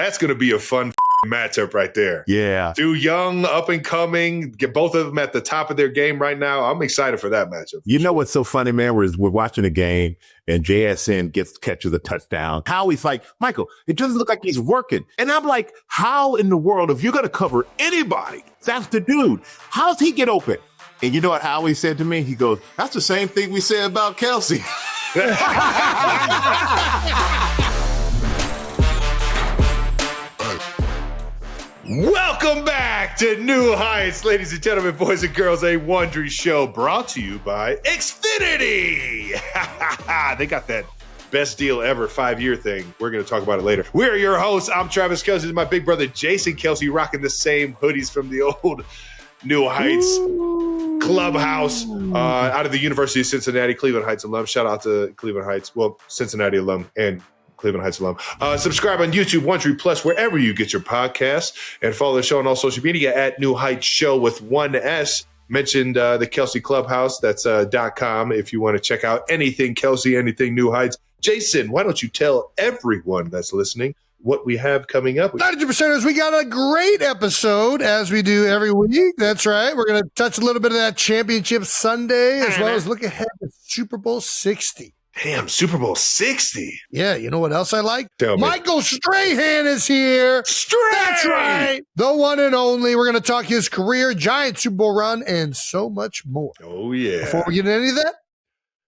that's going to be a fun matchup right there. Yeah. Two young, up and coming, get both of them at the top of their game right now. I'm excited for that matchup. You know what's so funny, man? We're watching a game and JSN catches a touchdown. Howie's like, Michael, it doesn't look like he's working. And I'm like, how in the world, if you're going to cover anybody, that's the dude. How's he get open? And you know what Howie said to me? He goes, that's the same thing we said about Kelsey. Welcome back to New Heights, ladies and gentlemen, boys and girls, a Wondery show brought to you by XFINITY. They got that best deal ever 5-year thing. We're going to talk about it later. We're your hosts. I'm Travis Kelsey. My big brother, Jason Kelsey, rocking the same hoodies from the old New Heights clubhouse out of the University of Cincinnati, Cleveland Heights alum. Shout out to Cleveland Heights. Well, Cincinnati alum and Cleveland Heights alum. Subscribe on YouTube, Wondery Plus, wherever you get your podcasts, and follow the show on all social media at New Heights Show with one S. Mentioned the Kelsey Clubhouse. That's .com if you want to check out anything Kelsey, anything New Heights. Jason, why don't you tell everyone that's listening what we have coming up? 92%ers, we got a great episode as we do every week. That's right. We're going to touch a little bit of that Championship Sunday as well as look ahead to Super Bowl 60. Damn, Super Bowl 60. Yeah, you know what else I like? Tell me. Michael Strahan is here. That's right. The one and only. We're going to talk his career, giant Super Bowl run, and so much more. Oh, yeah. Before we get into any of that,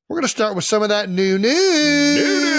we're going to start with some of that new news.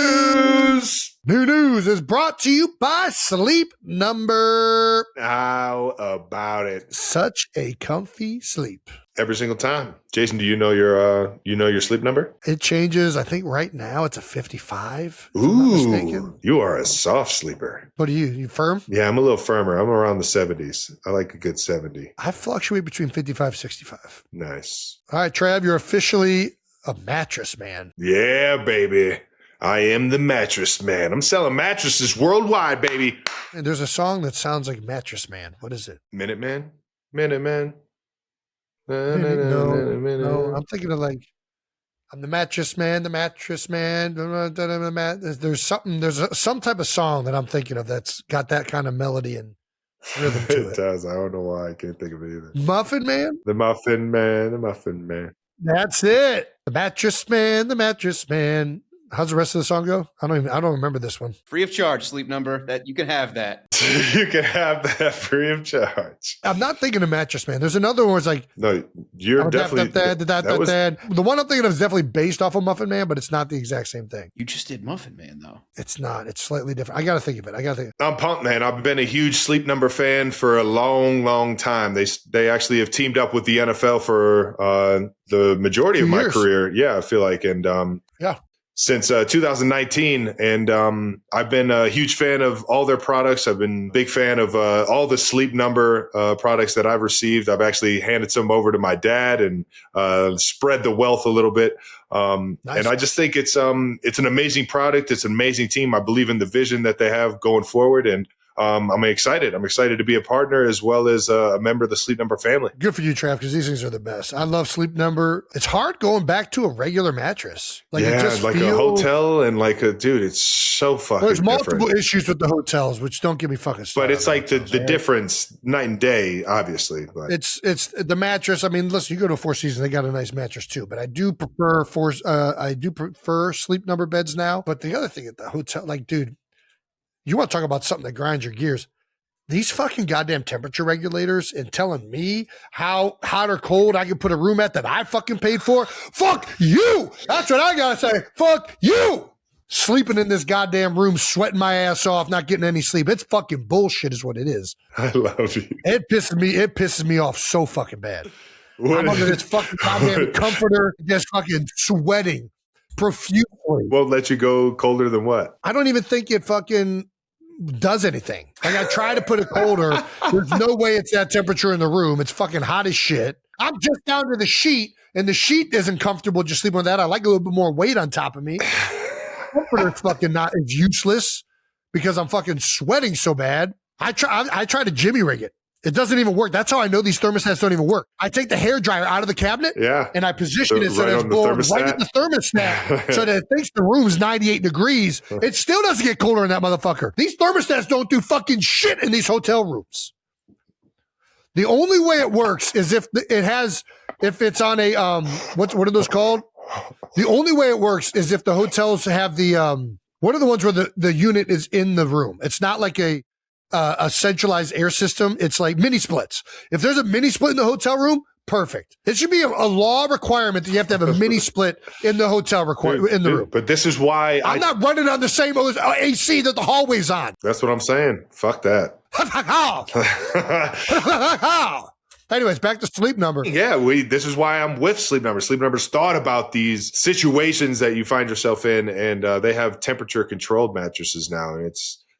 New news is brought to you by Sleep Number. How about it? Such a comfy sleep. Every single time. Jason, do you know your sleep number? It changes. I think right now it's a 55. If Ooh, I'm not mistaken. You are a soft sleeper. What are you? You firm? Yeah, I'm a little firmer. I'm around the 70s. I like a good 70. I fluctuate between 55 and 65. Nice. All right, Trav, you're officially a mattress man. Yeah, baby. I am the mattress man. I'm selling mattresses worldwide, baby. And there's a song that sounds like Mattress Man. What is it? Minute Man? Minute Man? No, I'm thinking of like, I'm the mattress man, There's some type of song that I'm thinking of that's got that kind of melody and rhythm to it. It does. I don't know why I can't think of it either. Muffin Man? The Muffin Man, the Muffin Man. That's it. The mattress man. How's the rest of the song go? I don't remember this one. Free of charge, Sleep Number. That you can have that. You can have that free of charge. I'm not thinking of Mattress Man. There's another one where it's like, no, you're definitely the one I'm thinking of is definitely based off of Muffin Man, but it's not the exact same thing. You just did Muffin Man, though. It's not. It's slightly different. I got to think of it. I'm pumped, man. I've been a huge Sleep Number fan for a long, long time. They actually have teamed up with the NFL for the majority of my career. Yeah, I feel like. And yeah. Since 2019, and I've been a huge fan of all their products. I've been a big fan of all the Sleep Number products that I've received. I've actually handed some over to my dad and spread the wealth a little bit. Nice. And I just think it's an amazing product. It's an amazing team. I believe in the vision that they have going forward, and I'm excited. I'm excited to be a partner as well as a member of the Sleep Number family. Good for you, Trav, because these things are the best. I love Sleep Number. It's hard going back to a regular mattress. A hotel and dude, it's so fucking There's multiple different. Issues with the hotels, which don't get me fucking started. But it's like the difference night and day, obviously. But it's the mattress. I mean, listen, you go to Four Seasons, they got a nice mattress too. But I do prefer Sleep Number beds now. But the other thing at the hotel, dude, you want to talk about something that grinds your gears. These fucking goddamn temperature regulators and telling me how hot or cold I can put a room at that I fucking paid for. Fuck you. That's what I got to say. Fuck you. Sleeping in this goddamn room, sweating my ass off, not getting any sleep. It's fucking bullshit is what it is. I love you. It pisses me off so fucking bad. I'm under this fucking goddamn comforter, just fucking sweating profusely. Won't let you go colder than what? I don't even think it fucking does anything. I try to put it colder. There's no way it's that temperature in the room. It's fucking hot as shit. I'm just down to the sheet, and the sheet isn't comfortable just sleeping with that. I like a little bit more weight on top of me. Comforter's fucking it's useless because I'm fucking sweating so bad. I try to jimmy rig it. It doesn't even work. That's how I know these thermostats don't even work. I take the hairdryer out of the cabinet and I position it so that it's blowing right at the thermostat so that it thinks the room's 98 degrees. It still doesn't get colder in that motherfucker. These thermostats don't do fucking shit in these hotel rooms. The only way it works is if it's on a, what are those called? The only way it works is if the hotels have the, what are the ones where the unit is in the room? It's not like a centralized air system. It's like mini splits. If there's a mini split in the hotel room, perfect. It should be a law requirement that you have to have a mini split in the hotel in the room. But this is why I'm not running on the same AC that the hallway's on. That's what I'm saying. Fuck that. Anyways, back to Sleep Number. Yeah, this is why I'm with Sleep Number. Sleep Number's thought about these situations that you find yourself in, and they have temperature controlled mattresses now, and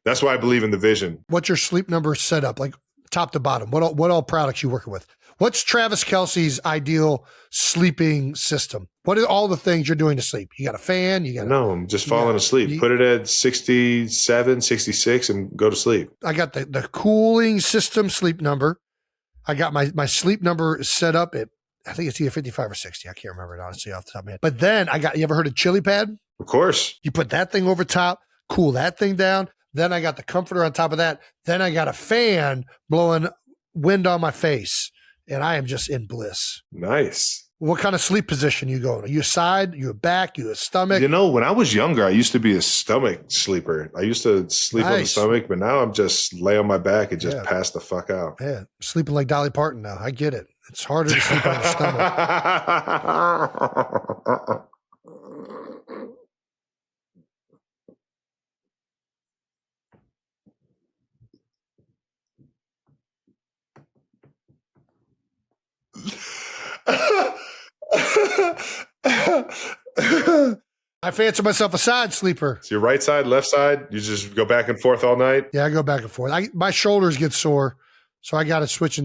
that's why I believe in the vision. What's your Sleep Number setup, like top to bottom? What all products you working with? What's Travis Kelce's ideal sleeping system? What are all the things you're doing to sleep? You got a fan? No, I'm just falling asleep. Put it at 67, 66 and go to sleep. I got the cooling system Sleep Number. I got my Sleep Number set up at, I think it's either 55 or 60. I can't remember it honestly off the top of my head. But then you ever heard of Chili Pad? Of course. You put that thing over top, cool that thing down. Then I got the comforter on top of that. Then I got a fan blowing wind on my face. And I am just in bliss. Nice. What kind of sleep position you going? Are you a side? You a back? You a stomach? You know, when I was younger, I used to be a stomach sleeper. I used to sleep on the stomach, but now I'm just lay on my back and just pass the fuck out. Yeah, sleeping like Dolly Parton now. I get it. It's harder to sleep on your stomach. I fancy myself a side sleeper. So your right side, left side, you just go back and forth all night? Yeah, I go back and forth. My shoulders get sore, so I got to switch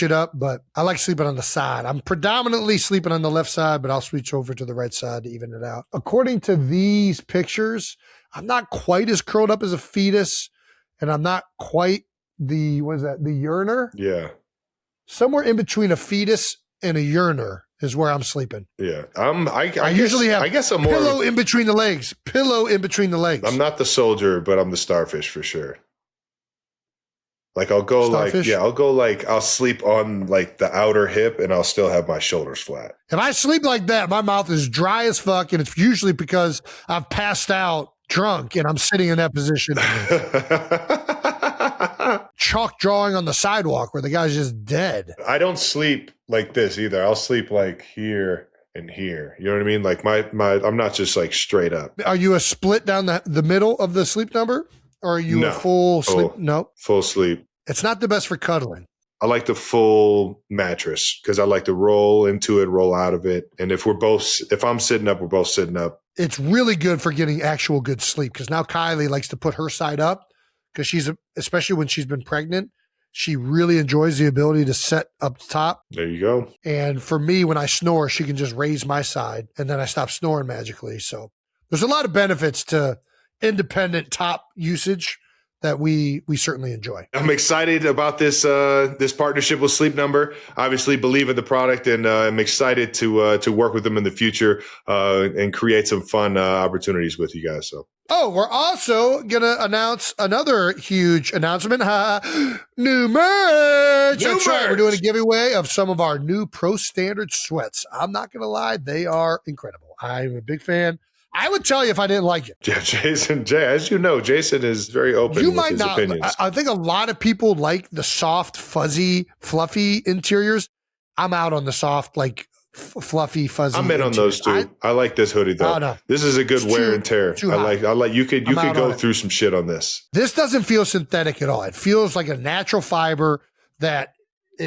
it up, but I like sleeping on the side. I'm predominantly sleeping on the left side, but I'll switch over to the right side to even it out. According to these pictures, I'm not quite as curled up as a fetus, and I'm not quite the yearner? Yeah. Somewhere in between a fetus and a yearner is where I'm sleeping. Yeah. I usually have I'm more pillow in between the legs. Pillow in between the legs. I'm not the soldier, but I'm the starfish for sure. Like I'll sleep on like the outer hip and I'll still have my shoulders flat. If I sleep like that, my mouth is dry as fuck, and it's usually because I've passed out drunk and I'm sitting in that position. Chalk drawing on the sidewalk where the guy's just dead. I don't sleep like this either. I'll sleep like here and here. You know what I mean? Like I'm not just like straight up. Are you a split down the middle of the Sleep Number? Or are you a full sleep? No. Full sleep. It's not the best for cuddling. I like the full mattress because I like to roll into it, roll out of it. And if I'm sitting up, we're both sitting up. It's really good for getting actual good sleep because now Kylie likes to put her side up because especially when she's been pregnant, she really enjoys the ability to sit up top. There you go. And for me, when I snore, she can just raise my side and then I stop snoring magically. So there's a lot of benefits to independent top usage that we certainly enjoy. I'm excited about this partnership with Sleep Number. Obviously, believe in the product, and I'm excited to work with them in the future and create some fun opportunities with you guys. So. Oh, we're also gonna announce another huge announcement. New merch. That's right. We're doing a giveaway of some of our new Pro Standard sweats. I'm not gonna lie, they are incredible. I'm a big fan. I would tell you if I didn't like it. Yeah, as you know, Jason is very open with his opinions. I think a lot of people like the soft, fuzzy, fluffy interiors. I'm out on the soft, like fluffy, fuzzy. I'm in on those too. I like this hoodie though. No. This is a good wear and tear. I like you could go through some shit on this. This doesn't feel synthetic at all. It feels like a natural fiber that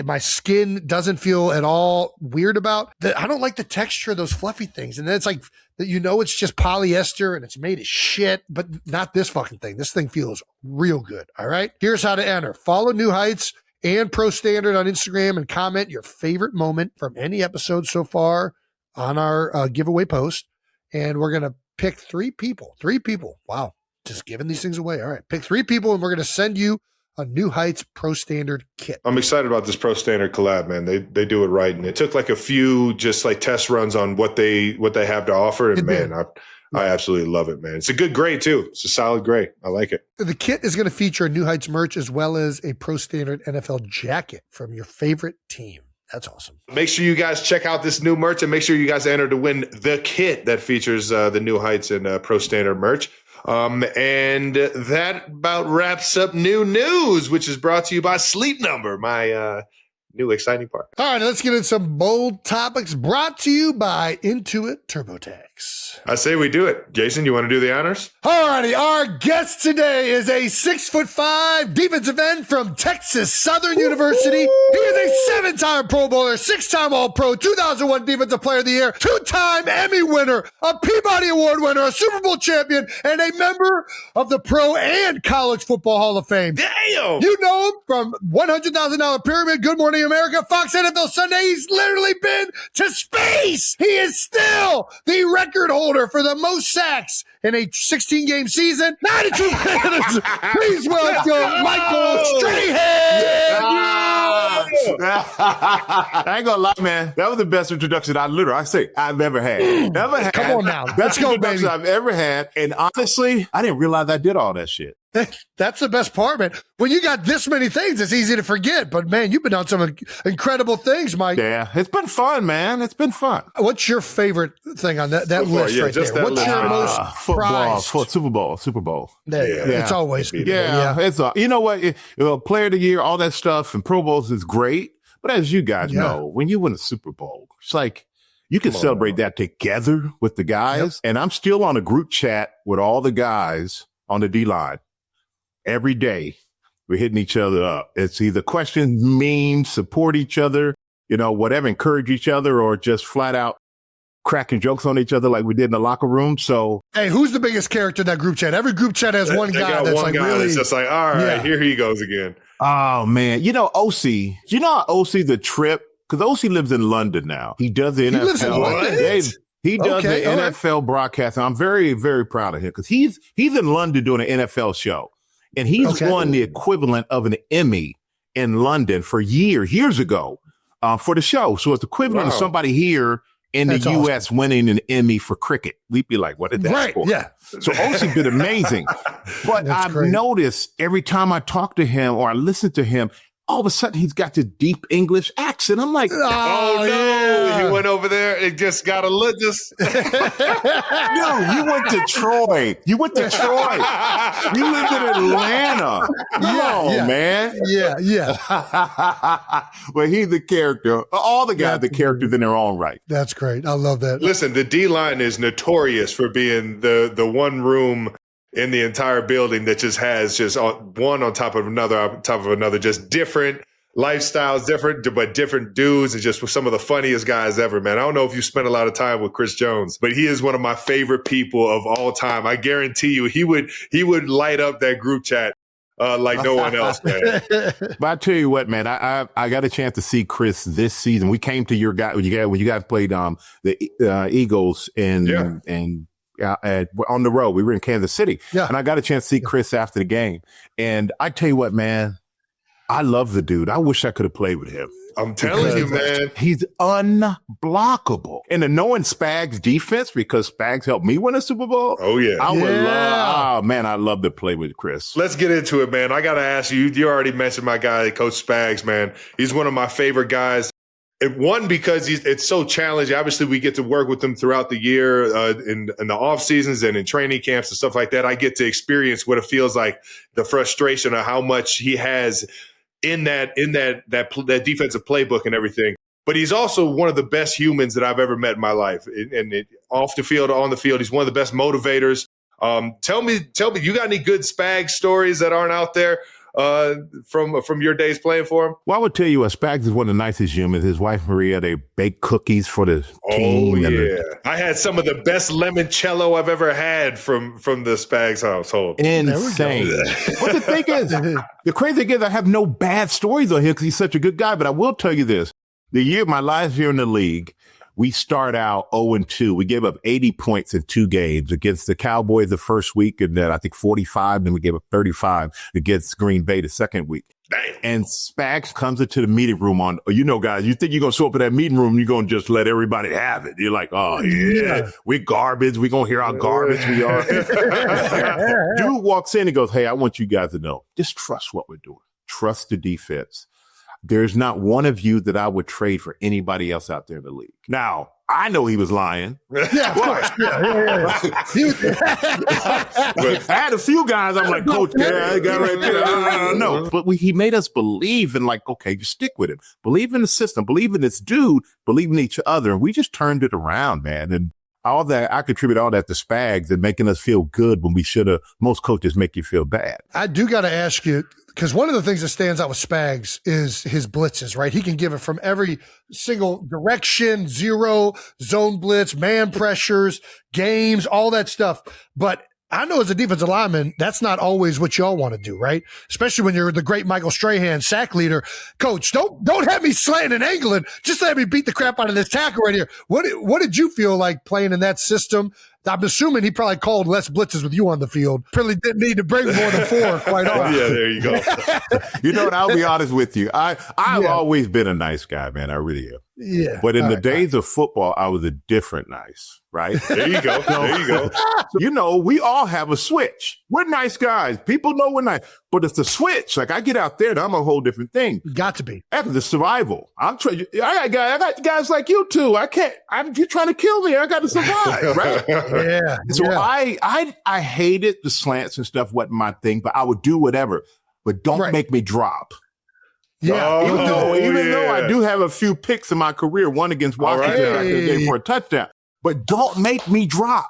my skin doesn't feel at all weird about. I don't like the texture of those fluffy things. And then it's like, it's just polyester and it's made of shit, but not this fucking thing. This thing feels real good. All right. Here's how to enter. Follow New Heights and Pro Standard on Instagram and comment your favorite moment from any episode so far on our giveaway post. And we're going to pick three people. Wow. Just giving these things away. All right. Pick three people and we're going to send you a New Heights Pro Standard kit. I'm excited about this Pro Standard collab, man. They do it right, and it took like a few just like test runs on what they have to offer, and man, I absolutely love it, man. It's a good gray too. It's a solid gray. I like it. The kit is going to feature a New Heights merch as well as a Pro Standard NFL jacket from your favorite team. That's awesome. Make sure you guys check out this new merch and make sure you guys enter to win the kit that features the New Heights and Pro Standard merch. And that about wraps up new news, which is brought to you by Sleep Number, my new exciting part. All right, let's get into some bold topics brought to you by Intuit TurboTax. I say we do it. Jason, you want to do the honors? All righty, our guest today is a 6'5" defensive end from Texas Southern University. He is a 7-time Pro Bowler, 6-time All-Pro, 2001 Defensive Player of the Year, 2-time Emmy winner, a Peabody Award winner, a Super Bowl champion, and a member of the Pro and College Football Hall of Fame. Damn! You know him from $100,000 Pyramid, Good Morning America, Fox NFL Sunday. He's literally been to space. He is still the record holder for the most sacks in a 16-game season. 92 minutes. Please welcome Michael Strahan. I ain't gonna lie, man. That was the best introduction I've ever had. Never had. Come on now. Best Let's go, introduction baby. I've ever had. And honestly, I didn't realize I did all that shit. That's the best part, man. When you got this many things, it's easy to forget. But, man, you've been on some incredible things, Mike. Yeah, it's been fun, man. It's been fun. What's your favorite thing on that list right there? that What's list. your most Football, prized? Super Bowl. There you go. Yeah. It's always good. Yeah, it's you know what? Player of the year, all that stuff, and Pro Bowls is great. But as you guys know, when you win a Super Bowl, it's like you can celebrate that together with the guys. Yep. And I'm still on a group chat with all the guys on the D-line. Every day, we're hitting each other up. It's either questions, memes, support each other, whatever, encourage each other, or just flat out cracking jokes on each other like we did in the locker room. So, hey, who's the biggest character in that group chat? Every group chat has one guy that's like really. It's just like, all right, here he goes again. oh man, OC. You know how OC the trip? Because OC lives in London now. He does the NFL. He lives in London? He does Okay, the all right. NFL broadcast. And I'm very, very proud of him because he's in London doing an NFL show. And he's won the equivalent of an Emmy in London for years ago for the show. So it's equivalent of somebody here in the U.S. winning an Emmy for cricket. We'd be like, what is that for? Yeah. So OC did amazing. But I've noticed every time I talk to him or I listen to him, all of a sudden he's got this deep English accent. I'm like, Oh, no. yeah. He went over there and just got a look. no, you went to Troy. You lived in Atlanta. No, man. Yeah. Well, he's the character. All the guys, the characters in their own right. That's great. I love that. Listen, the D-line is notorious for being the one room in the entire building that just has one on top of another, just different lifestyles, different dudes, and just some of the funniest guys ever, man. I don't know if you spent a lot of time with Chris Jones, but he is one of my favorite people of all time. I guarantee you he would light up that group chat like no one else, man. But I tell you what, man, I got a chance to see Chris this season. We came to your guy when you guys played the Eagles and on the road. We were in Kansas City, and I got a chance to see Chris after the game. And I tell you what, man, I love the dude. I wish I could have played with him. I'm telling you, man. He's unblockable. And knowing Spags' defense, because Spags helped me win a Super Bowl. Oh, yeah. I would love, I'd love to play with Chris. Let's get into it, man. I got to ask you, you already mentioned my guy, Coach Spags, man. He's one of my favorite guys. One, because it's so challenging. Obviously, we get to work with him throughout the year in the off seasons and in training camps and stuff like that. I get to experience what it feels like, the frustration of how much he has in that defensive playbook and everything. But he's also one of the best humans that I've ever met in my life. And off the field, on the field, he's one of the best motivators. Tell me, you got any good Spags stories that aren't out there from your days playing for him? Well, I would tell you, Spags is one of the nicest humans. His wife, Maria, they bake cookies for the team. Oh, yeah. I had some of the best limoncello I've ever had from the Spags household. Insane. But the thing is, the crazy thing is I have no bad stories on him because he's such a good guy. But I will tell you this. My last year in the league, we start out 0-2. We gave up 80 points in 2 games against the Cowboys the first week, and then I think 45. Then we gave up 35 against Green Bay the second week. Damn. And Spags comes into the meeting room guys, you think you're going to show up in that meeting room, you're going to just let everybody have it. You're like, oh, yeah, we garbage. We're going to hear how garbage we are. Dude walks in and goes, hey, I want you guys to know, just trust what we're doing. Trust the defense. There's not one of you that I would trade for anybody else out there in the league. Now, I know he was lying. Yeah, of course. Yeah. I had a few guys, I'm like, Coach, I got right there. No. But he made us believe in, like, okay, you stick with him. Believe in the system. Believe in this dude. Believe in each other. And we just turned it around, man. And all that, I contribute all that to Spags and making us feel good when we should have. Most coaches make you feel bad. I do got to ask you, because one of the things that stands out with Spags is his blitzes, right? He can give it from every single direction, zero, zone blitz, man pressures, games, all that stuff. But I know as a defensive lineman, that's not always what y'all want to do, right? Especially when you're the great Michael Strahan, sack leader. Coach, don't have me slanting and angling. Just let me beat the crap out of this tackle right here. What did you feel like playing in that system? I'm assuming he probably called less blitzes with you on the field. Probably didn't need to bring more than 4 quite often. Yeah, there you go. You know what? I'll be honest with you. I've always been a nice guy, man. I really am. Yeah. But in the days of football, I was a different nice, right? There you go. There you go. You know, we all have a switch. We're nice guys. People know we're nice. But it's the switch. Like, I get out there and I'm a whole different thing. Got to be. After the survival. I got guys like you too. You're trying to kill me. I got to survive, right? Yeah. So I hated the slants and stuff, wasn't my thing, but I would do whatever. But don't make me drop. Yeah. Even though I do have a few picks in my career, one against Washington, I could have gave for a touchdown. But don't make me drop.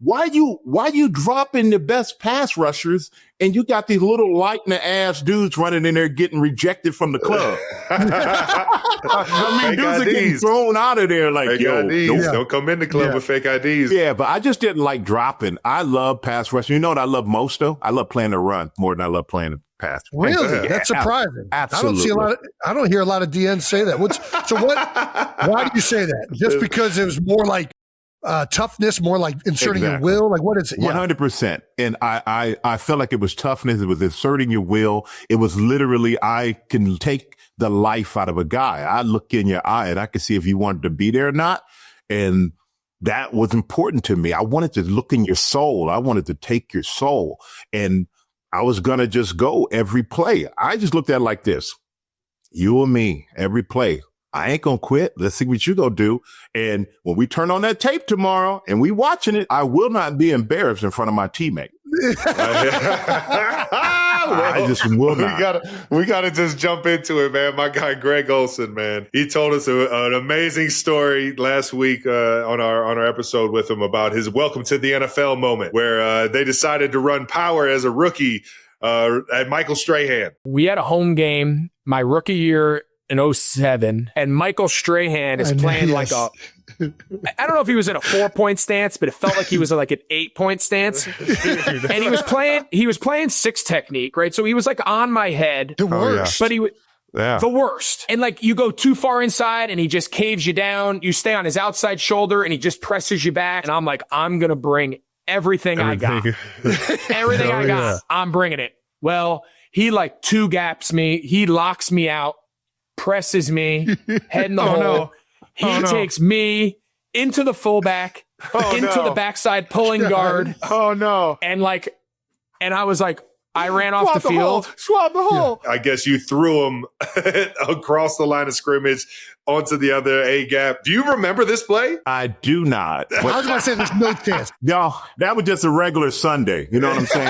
Why you dropping the best pass rushers and you got these little light in the ass dudes running in there getting rejected from the club? I mean, dudes are getting thrown out of there like, don't come in the club with fake IDs. Yeah, but I just didn't like dropping. I love pass rushing. You know what I love most though? I love playing the run more than I love playing the pass. Really? Yeah, that's surprising. Absolutely. I don't hear a lot of DNs say that. Why do you say that? Just because it was more like toughness, more like inserting your will? Like, what is it? 100%. And I felt like it was toughness. It was inserting your will. It was literally, I can take the life out of a guy. I look in your eye and I can see if you wanted to be there or not. And that was important to me. I wanted to look in your soul. I wanted to take your soul. And I was going to just go every play. I just looked at it like this. You and me, every play. I ain't going to quit. Let's see what you going to do. And when we turn on that tape tomorrow and we watching it, I will not be embarrassed in front of my teammate. I just will not. We gotta just jump into it, man. My guy Greg Olson, man, he told us an amazing story last week on our episode with him about his welcome to the NFL moment, where they decided to run power as a rookie at Michael Strahan. We had a home game my rookie year in 2007, and Michael Strahan is playing like a, I don't know if he was in a 4-point stance, but it felt like he was like an 8-point stance. And he was playing 6 technique, right? So he was like on my head. The worst. But the worst. And like you go too far inside and he just caves you down. You stay on his outside shoulder and he just presses you back. And I'm like, I'm going to bring everything I got. Everything I got. I'm bringing it. Well, he like 2-gaps me. He locks me out. Presses me, head in the hole. No. He takes me into the fullback, into the backside pulling guard. Oh no. And I was like, I ran off the field. Swab the hole. I guess you threw him across the line of scrimmage onto the other A-gap. Do you remember this play? I do not. I was going to say there's no chance. No, that was just a regular Sunday. You know what I'm saying?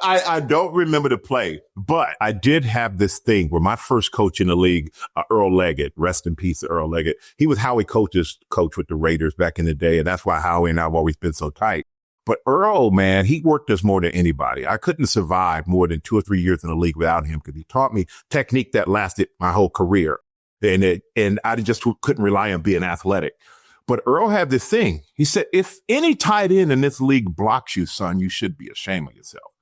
I don't remember the play, but I did have this thing where my first coach in the league, Earl Leggett, rest in peace, Earl Leggett. He was Howie Coach's coach with the Raiders back in the day, and that's why Howie and I have always been so tight. But Earl, man, he worked us more than anybody. I couldn't survive more than 2 or 3 years in the league without him because he taught me technique that lasted my whole career. And I just couldn't rely on being athletic. But Earl had this thing. He said, if any tight end in this league blocks you, son, you should be ashamed of yourself.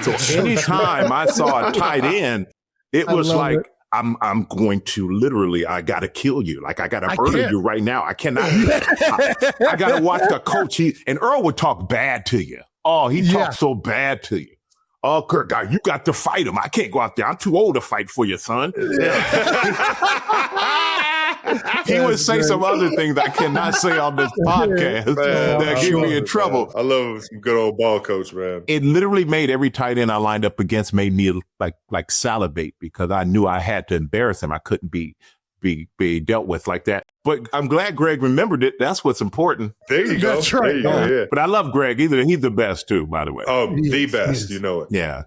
So anytime I saw a tight end, it was like, I'm going to literally, I got to kill you. Like, I got to murder you right now. I cannot. I got to watch the coach. And Earl would talk bad to you. Oh, he talks so bad to you. Oh, Kirk, God, you got to fight him. I can't go out there. I'm too old to fight for you, son. He would say some other things I cannot say on this podcast that get me in trouble. I love some good old ball coach, man. It literally made every tight end I lined up against made me like salivate because I knew I had to embarrass him. I couldn't be dealt with like that. But I'm glad Greg remembered it. That's what's important. There you go. That's right. There you go. Yeah. But I love Greg. He's the best too, by the way. Oh, the best. You know it. Yeah.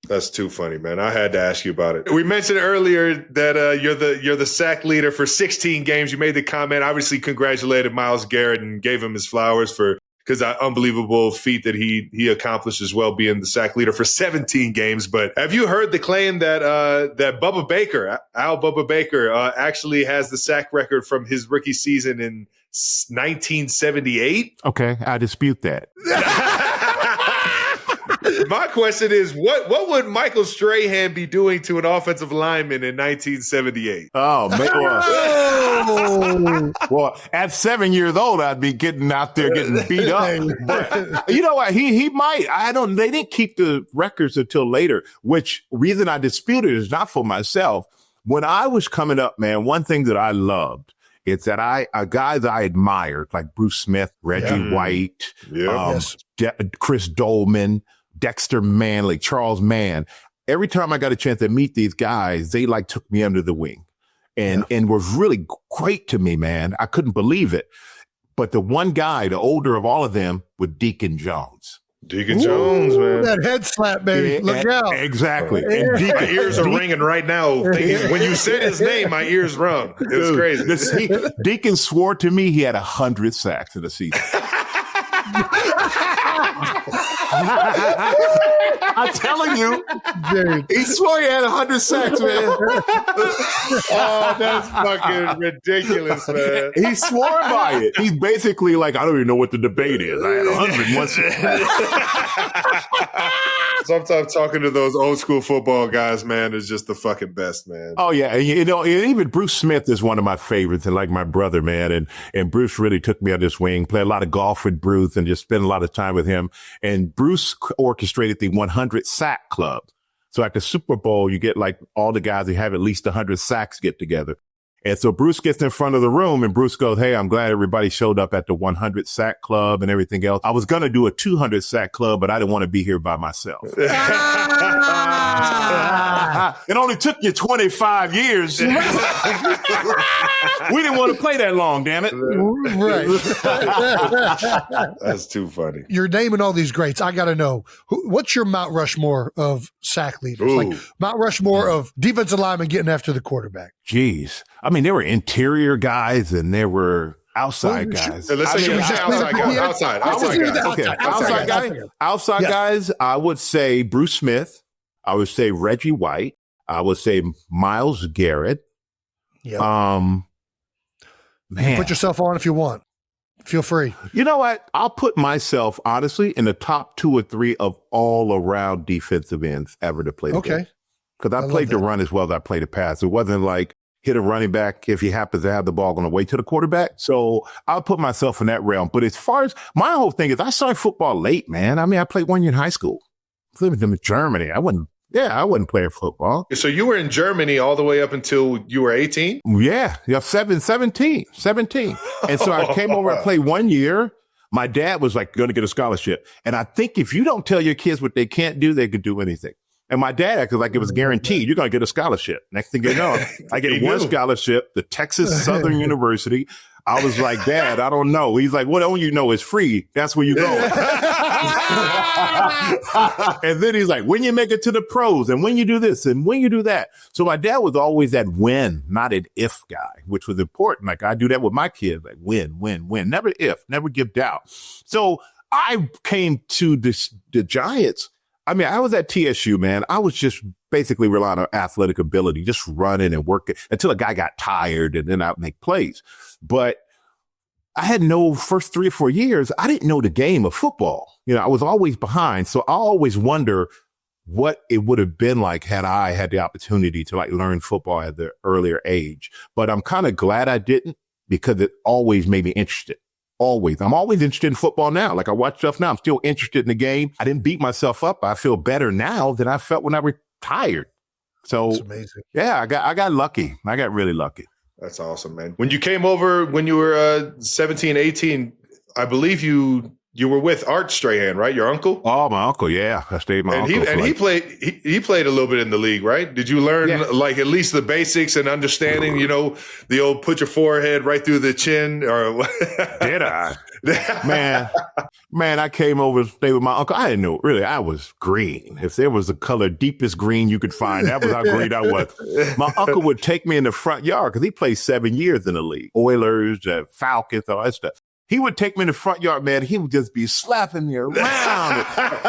That's too funny, man. I had to ask you about it. We mentioned earlier that you're the sack leader for 16 games. You made the comment, obviously congratulated Myles Garrett and gave him his flowers because that unbelievable feat that he accomplished as well, being the sack leader for 17 games. But have you heard the claim that that Bubba Baker, Al Bubba Baker, actually has the sack record from his rookie season in 1978? Okay, I dispute that. My question is, what would Michael Strahan be doing to an offensive lineman in 1978? Oh, man. Well, at 7 years old, I'd be getting out there getting beat up. But you know what? He might. They didn't keep the records until later, which reason I dispute it is not for myself. When I was coming up, man, one thing that I loved is that guys I admired, like Bruce Smith, Reggie White, Chris Dolman, Dexter Manley, Charles Mann. Every time I got a chance to meet these guys, they like took me under the wing and was really great to me, man. I couldn't believe it. But the one guy, the older of all of them, was Deacon Jones. Deacon Jones, man. That head slap, baby. Look out. Exactly. And My ears are ringing right now. When you said his name, my ears rung. It was crazy. Deacon swore to me he had 100 sacks in the season. I'm telling you, he swore he had 100 sacks, man. Oh, that's fucking ridiculous, man. He swore by it. He's basically like, I don't even know what the debate is. I had 100 once. Sometimes talking to those old school football guys, man, is just the fucking best, man. Oh, yeah. And, you know, even Bruce Smith is one of my favorites and like my brother, man. And Bruce really took me on this wing, played a lot of golf with Bruce and just spent a lot of time with him. And Bruce orchestrated the 100 sack club. So at the Super Bowl, you get like all the guys who have at least 100 sacks get together. And so Bruce gets in front of the room and Bruce goes, hey, I'm glad everybody showed up at the 100 sack club and everything else. I was going to do a 200 sack club, but I didn't want to be here by myself. It only took you 25 years. We didn't want to play that long, damn it. Right. That's too funny. You're naming all these greats. I got to know, what's your Mount Rushmore of sack leaders? Ooh. Like Mount Rushmore of defensive linemen getting after the quarterback. Jeez. I mean, there were interior guys and there were outside guys. Let's say outside guys. Outside guys, I would say Bruce Smith. I would say Reggie White. I would say Myles Garrett. Yeah. Man. Put yourself on if you want. Feel free. You know what? I'll put myself, honestly, in the top 2 or 3 of all around defensive ends ever to play the game. Because I played the run as well as I played the pass. It wasn't like hit a running back if he happens to have the ball on the way to the quarterback. So I'll put myself in that realm. But as far as my whole thing is, I started football late, man. I mean, I played 1 year in high school. I lived in Germany. I wasn't playing football. So you were in Germany all the way up until you were 18? Yeah, 17. And so I came over and played 1 year. My dad was like, going to get a scholarship. And I think if you don't tell your kids what they can't do, they could do anything. And my dad acted like it was guaranteed. You're going to get a scholarship. Next thing you know, I get one scholarship, the Texas Southern University. I was like, Dad, I don't know. He's like, what don't you know? It's free. That's where you go. And then he's like, when you make it to the pros and when you do this and when you do that. So my dad was always that win, not an if guy, which was important. Like I do that with my kids, like win. Never if, never give doubt. So I came to the Giants. I mean, I was at TSU, man. I was just basically relying on athletic ability, just running and working until a guy got tired and then I'd make plays. But I had no first 3 or 4 years. I didn't know the game of football. You know, I was always behind. So I always wonder what it would have been like had I had the opportunity to like learn football at the earlier age. But I'm kind of glad I didn't, because it always made me interested. Always. I'm always interested in football now. Like I watch stuff now. I'm still interested in the game. I didn't beat myself up. I feel better now than I felt when I retired. So That's amazing. Yeah, I got lucky. I got really lucky. That's awesome, man. When you came over when you were 17, 18, I believe you were with Art Strahan, right? Your uncle? Oh, my uncle, yeah. I stayed with my uncle. He played a little bit in the league, right? Did you learn like at least the basics and understanding, the old put your forehead right through the chin? Or Did I? Man, I came over to stay with my uncle. I didn't know, really, I was green. If there was a color deepest green you could find, that was how green I was. My uncle would take me in the front yard because he played 7 years in the league. Oilers, Falcons, all that stuff. He would take me in the front yard, man. He would just be slapping me around.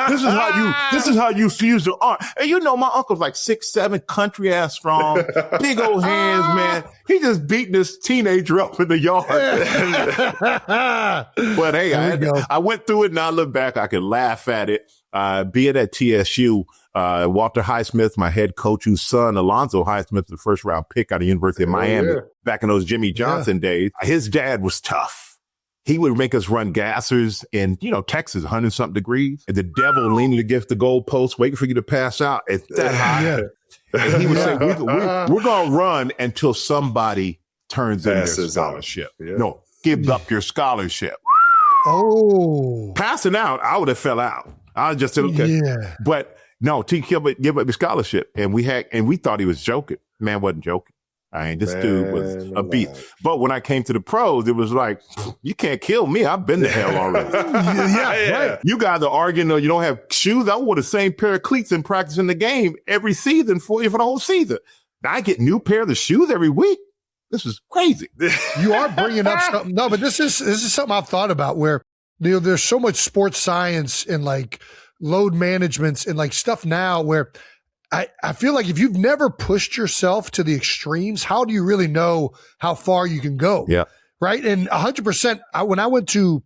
This is how you fuse the arm. And my uncle's like 6'7", country ass strong, big old hands, man. He just beating this teenager up in the yard. But hey, I went through it and I look back, I can laugh at it. Being at TSU, Walter Highsmith, my head coach, whose son, Alonzo Highsmith, the first round pick out of the University of Miami, back in those Jimmy Johnson days. His dad was tough. He would make us run gassers in, Texas, 100-something degrees. And the devil leaning against the goalpost, waiting for you to pass out. It's that hot. And he would say, we're going to run until somebody turns in their scholarship. Yeah. No, give up your scholarship. Oh. Passing out, I would have fell out. I was just said, okay. Yeah. But no, give up your scholarship. And we thought he was joking. Man wasn't joking. This dude was a beast. But when I came to the pros, it was like, you can't kill me. I've been to hell already. Right. You guys are arguing, you don't have shoes. I wore the same pair of cleats in practicing the game every season for the whole season. Now I get new pair of shoes every week. This is crazy. You are bringing up something. No, but this is something I've thought about where, there's so much sports science and like load managements and like stuff now where I feel like if you've never pushed yourself to the extremes, how do you really know how far you can go? Yeah. Right. And 100%, when I went to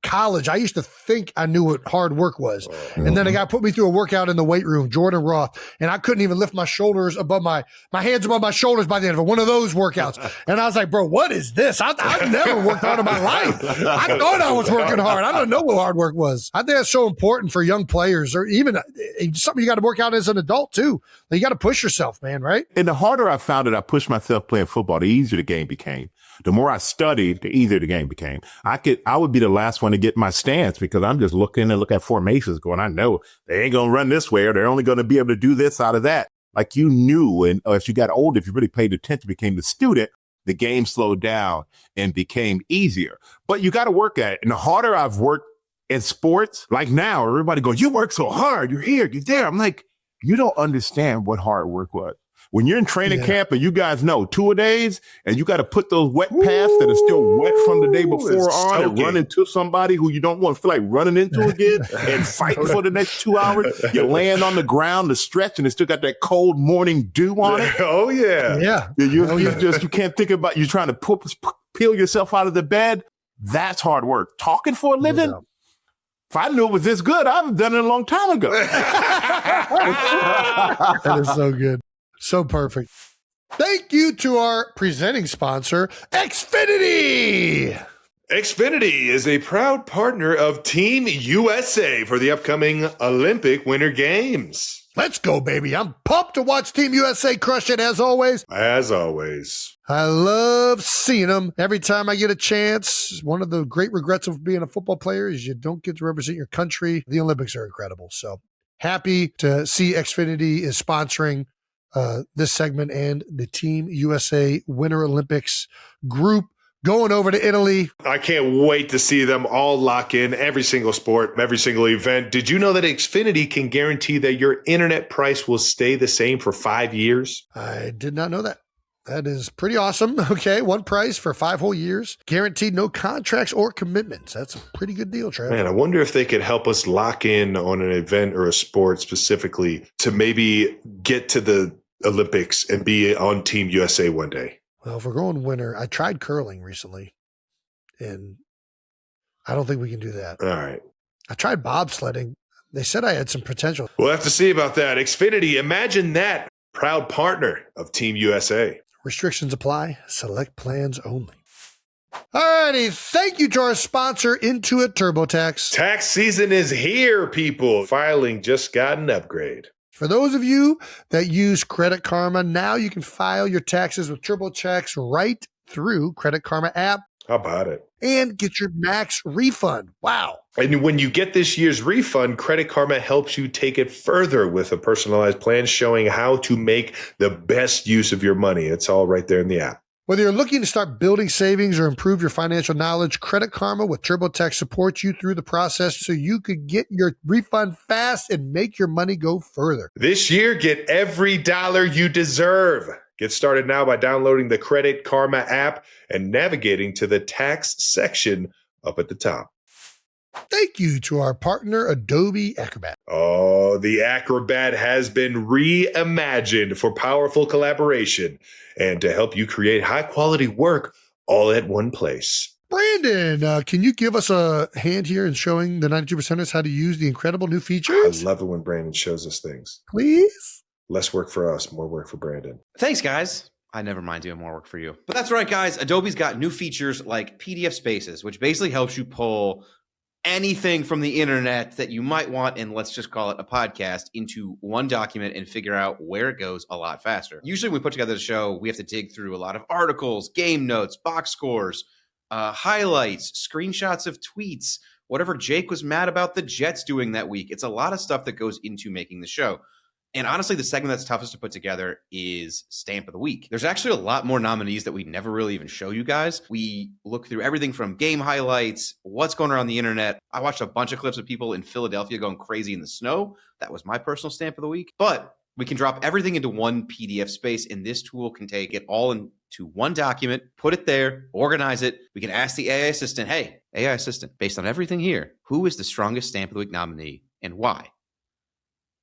college, I used to think I knew what hard work was. And then a guy put me through a workout in the weight room, Jordan Roth, and I couldn't even lift my shoulders above my hands above my shoulders by the end of it, one of those workouts. And I was like, bro, what is this? I've never worked hard in my life. I thought I was working hard. I don't know what hard work was. I think that's so important for young players, or even something you got to work out as an adult too. You got to push yourself, man, right? And the harder I found it, I pushed myself playing football, the easier the game became. The more I studied, the easier the game became. I would be the last one to get my stance because I'm just looking at formations going, I know they ain't going to run this way or they're only going to be able to do this out of that. Like you knew, and as you got older, if you really paid attention, became the student, the game slowed down and became easier. But you got to work at it. And the harder I've worked in sports, like now, everybody goes, you work so hard. You're here, you're there. I'm like, you don't understand what hard work was. When you're in training camp and you guys know 2-a-days and you got to put those wet pads that are still wet from the day before on and run into somebody who you don't want to feel like running into again and fighting for the next 2 hours. You're laying on the ground to stretch and it's still got that cold morning dew on it. Oh, yeah. Yeah. You can't think about you trying to peel yourself out of the bed. That's hard work. Talking for a living. No. If I knew it was this good, I'd have done it a long time ago. That is so good. So perfect. Thank you to our presenting sponsor, XFINITY. XFINITY is a proud partner of Team USA for the upcoming Olympic Winter Games. Let's go, baby. I'm pumped to watch Team USA crush it as always. As always. I love seeing them every time I get a chance. One of the great regrets of being a football player is you don't get to represent your country. The Olympics are incredible. So happy to see XFINITY is sponsoring this segment and the Team USA Winter Olympics group going over to Italy. I can't wait to see them all lock in every single sport, every single event. Did you know that XFINITY can guarantee that your internet price will stay the same for 5 years? I did not know that. That is pretty awesome. Okay, one price for 5 whole years. Guaranteed no contracts or commitments. That's a pretty good deal, Trav. Man, I wonder if they could help us lock in on an event or a sport specifically to maybe get to the Olympics and be on Team USA one day. Well, if we're going winter, I tried curling recently, and I don't think we can do that. All right. I tried bobsledding. They said I had some potential. We'll have to see about that. Xfinity, imagine that. Proud partner of Team USA. Restrictions apply. Select plans only. Alrighty, thank you to our sponsor, Intuit TurboTax. Tax season is here, people. Filing just got an upgrade. For those of you that use Credit Karma, now you can file your taxes with TurboTax right through Credit Karma app. How about it? And get your max refund. Wow. And when you get this year's refund, Credit Karma helps you take it further with a personalized plan showing how to make the best use of your money. It's all right there in the app. Whether you're looking to start building savings or improve your financial knowledge, Credit Karma with TurboTax supports you through the process so you could get your refund fast and make your money go further. This year, get every dollar you deserve. Get started now by downloading the Credit Karma app and navigating to the tax section up at the top. Thank you to our partner, Adobe Acrobat. Oh, the Acrobat has been reimagined for powerful collaboration and to help you create high-quality work all at one place. Brandon, can you give us a hand here in showing the 92%ers how to use the incredible new features? I love it when Brandon shows us things. Please? Less work for us, more work for Brandon. Thanks, guys. I never mind doing more work for you. But that's right, guys. Adobe's got new features like PDF Spaces, which basically helps you pull anything from the internet that you might want, and let's just call it a podcast, into one document and figure out where it goes a lot faster. Usually when we put together the show, we have to dig through a lot of articles, game notes, box scores, highlights, screenshots of tweets, whatever Jake was mad about the Jets doing that week. It's a lot of stuff that goes into making the show. And honestly, the segment that's toughest to put together is Stamp of the Week. There's actually a lot more nominees that we never really even show you guys. We look through everything from game highlights, what's going around the internet. I watched a bunch of clips of people in Philadelphia going crazy in the snow. That was my personal Stamp of the Week. But we can drop everything into one PDF space, and this tool can take it all into one document, put it there, organize it. We can ask the AI assistant, hey, AI assistant, based on everything here, who is the strongest Stamp of the Week nominee and why?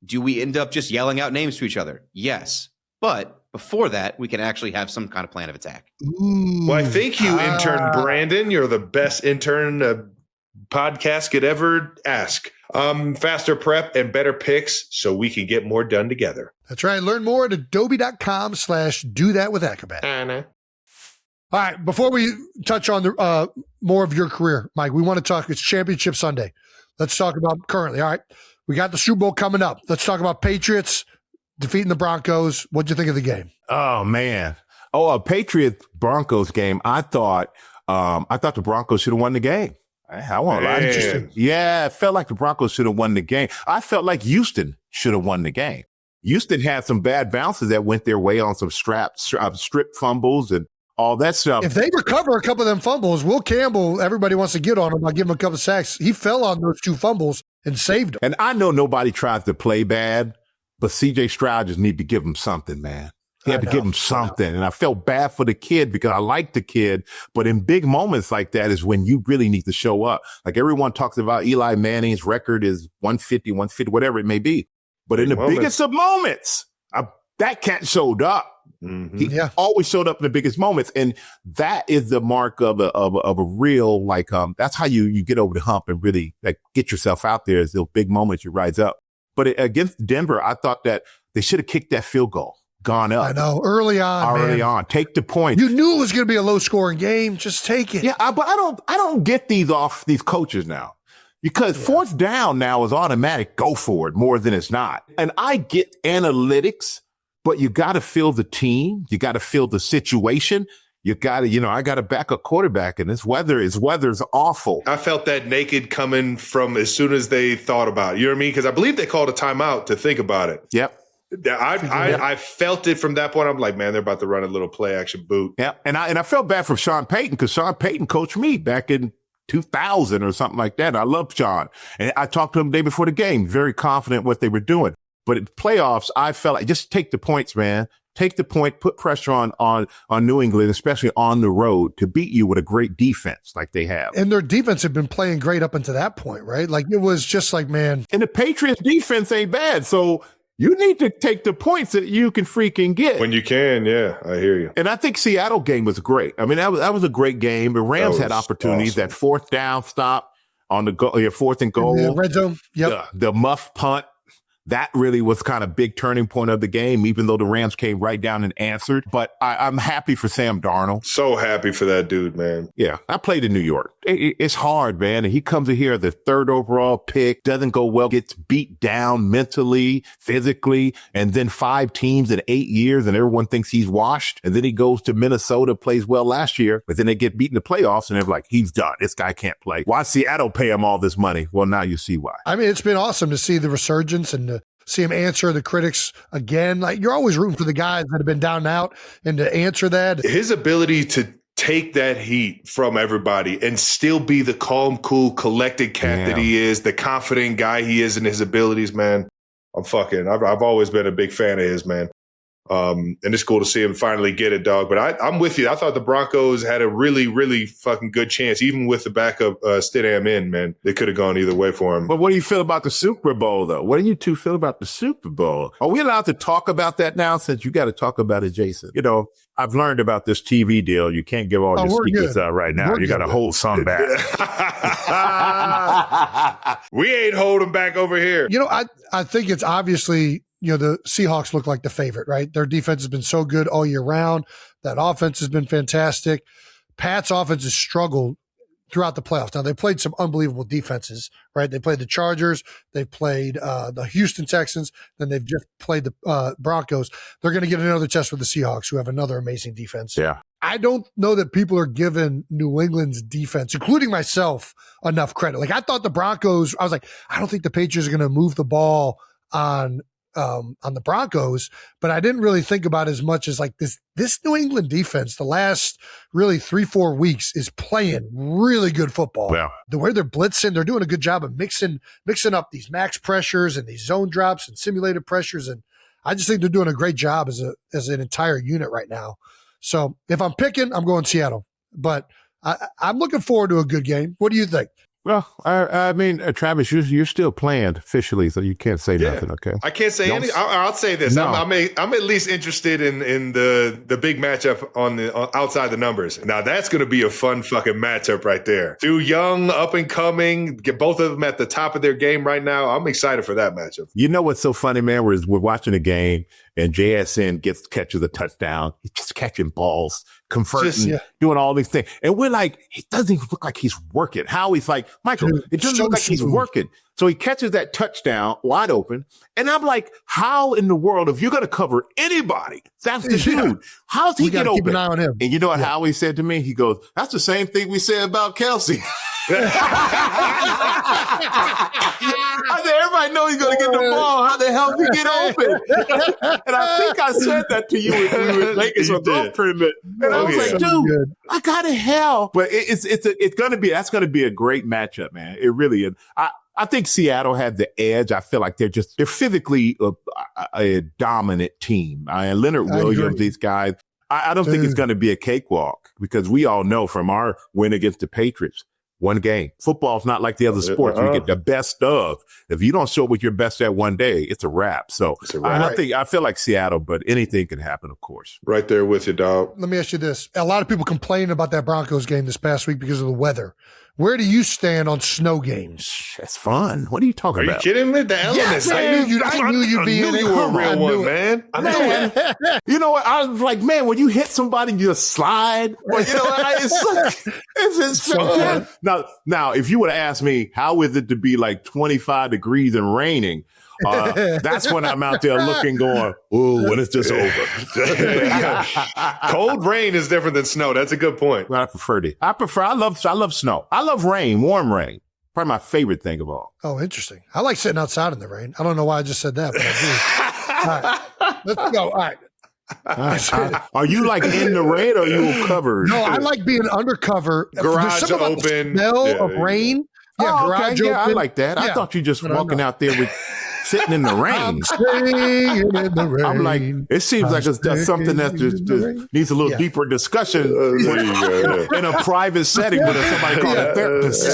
Do we end up just yelling out names to each other? Yes. But before that, we can actually have some kind of plan of attack. Why, thank you, intern Brandon. You're the best intern a podcast could ever ask. Faster prep and better picks so we can get more done together. That's right. Learn more at adobe.com/do-that-with-Acrobat. All right. Before we touch on the more of your career, Mike, we want to talk. It's Championship Sunday. Let's talk about currently. All right. We got the Super Bowl coming up. Let's talk about Patriots defeating the Broncos. What'd you think of the game? Oh, man. A Patriots-Broncos game. I thought the Broncos should have won the game. I won't lie. Interesting. Yeah, it felt like the Broncos should have won the game. I felt like Houston should have won the game. Houston had some bad bounces that went their way on some strip fumbles and all that stuff. If they recover a couple of them fumbles, Will Campbell, everybody wants to get on him. I'll give him a couple of sacks. He fell on those two fumbles and saved them. And I know nobody tries to play bad, but C.J. Stroud just need to give him something, man. He had to give him something. And I felt bad for the kid because I like the kid. But in big moments like that is when you really need to show up. Like everyone talks about Eli Manning's record is 150, whatever it may be. But in the biggest of moments, that cat showed up. Mm-hmm. He always showed up in the biggest moments. And that is the mark of a real, that's how you get over the hump and really get yourself out there. Is those big moments you rise up. But against Denver, I thought that they should have kicked that field goal. Gone up. I know. Early on. Take the point. You knew it was going to be a low scoring game. Just take it. Yeah. But I don't get these coaches now because fourth down now is automatic. Go for it more than it's not. And I get analytics, but you got to feel the team. You got to feel the situation. You got to, I got to back a quarterback and weather's awful. I felt that naked coming from as soon as they thought about it. You know what I mean? Because I believe they called a timeout to think about it. Yep. I felt it from that point. I'm like, man, they're about to run a little play action boot. Yeah, and I felt bad for Sean Payton because Sean Payton coached me back in 2000 or something like that. I love Sean, and I talked to him the day before the game, very confident what they were doing. But in the playoffs, I felt like just take the points, man. Take the point, put pressure on New England, especially on the road, to beat you with a great defense like they have. And their defense had been playing great up until that point, right? Like it was just like, man. And the Patriots defense ain't bad, so you need to take the points that you can freaking get. When you can, yeah, I hear you. And I think Seattle game was great. I mean, that was a great game. The Rams had opportunities. Awesome. That fourth down stop on the your 4th and goal. The red zone. Yep. The muff punt. That really was kind of big turning point of the game, even though the Rams came right down and answered. But I'm happy for Sam Darnold. So happy for that dude, man. Yeah, I played in New York. It's hard, man. And he comes in here, the 3rd overall pick, doesn't go well, gets beat down mentally, physically, and then 5 teams in 8 years, and everyone thinks he's washed. And then he goes to Minnesota, plays well last year, but then they get beat in the playoffs, and they're like, he's done. This guy can't play. Why Seattle pay him all this money? Well, now you see why. I mean, it's been awesome to see the resurgence and to see him answer the critics again. Like, you're always rooting for the guys that have been down and out, and to answer that. His ability to take that heat from everybody and still be the calm, cool, collected cat that he is, the confident guy he is in his abilities, man. I've always been a big fan of his, man. And it's cool to see him finally get it, dog. But I'm with you. I thought the Broncos had a really, really fucking good chance, even with the backup Stidham in, man. They could have gone either way for him. But what do you feel about the Super Bowl, though? What do you two feel about the Super Bowl? Are we allowed to talk about that now, since you got to talk about it, Jason? You know, I've learned about this TV deal. You can't give all your secrets out right now. You got to hold some back. We ain't holding back over here. You know, I think it's obviously, you know, the Seahawks look like the favorite, right? Their defense has been so good all year round. That offense has been fantastic. Pat's offense has struggled throughout the playoffs. Now, they played some unbelievable defenses, right? They played the Chargers. They played the Houston Texans. Then they've just played the Broncos. They're going to get another test with the Seahawks, who have another amazing defense. Yeah. I don't know that people are giving New England's defense, including myself, enough credit. Like, I thought the Broncos, I was like, I don't think the Patriots are going to move the ball on the Broncos, but I didn't really think about as much as like this New England defense the last really 3-4 weeks is playing really good football. Yeah. The way they're blitzing, they're doing a good job of mixing up these max pressures and these zone drops and simulated pressures. And I just think they're doing a great job as an entire unit right now. So if I'm picking, I'm going Seattle, but I'm looking forward to a good game. What do you think? Well, I mean, Travis, you're still playing officially, so you can't say nothing, okay? I can't say anything. I'll say this. No. I'm at least interested in the big matchup on outside the numbers. Now, that's going to be a fun fucking matchup right there. Two young, up and coming, get both of them at the top of their game right now. I'm excited for that matchup. You know what's so funny, man? We're watching a game, and JSN catches a touchdown. He's just catching balls, converting, doing all these things. And we're like, it doesn't even look like he's working. Howie's like, Michael, it doesn't look like he's working. So he catches that touchdown wide open. And I'm like, how in the world, if you're going to cover anybody, that's the dude. How's he get open? Keep an eye on him. And you know what Howie said to me? He goes, that's the same thing we said about Kelsey. I said, everybody knows he's going to get the ball. How the hell did he get open? And I think I said that to you when we were making some golf tournament. And I was like, dude, I got to hell. But it's going to be, that's going to be a great matchup, man. It really is. I think Seattle had the edge. I feel like they're physically a dominant team. Leonard Williams, these guys, I don't think it's going to be a cakewalk, because we all know from our win against the Patriots, one game. Football's not like the other sports. You get the best of. If you don't show up with your best at one day, it's a wrap. So I feel like Seattle, but anything can happen, of course. Right there with you, dog. Let me ask you this. A lot of people complained about that Broncos game this past week because of the weather. Where do you stand on snow games? That's fun. What are you talking about? Are you kidding me? The elements. I knew you'd be in it. You were a real one, man. I know it. You know what? I was like, man, when you hit somebody, you just slide. Well, you know, it's fantastic. Now, if you would have asked me, how is it to be like 25 degrees and raining? That's when I'm out there looking, going, ooh, when it's just over. Cold rain is different than snow. That's a good point. Well, I love snow. I love rain, warm rain. Probably my favorite thing of all. Oh, interesting. I like sitting outside in the rain. I don't know why I just said that, but I do. All right, let's go. All right. Are you like in the rain, or are you covered? No, I like being undercover. Garage open. The smell of rain. Yeah, garage open. I like that. I thought you just walking out there with sitting in the rain. I'm staying in the rain. I'm like, it seems like it's something that just needs a little deeper discussion in a private setting with somebody called a therapist.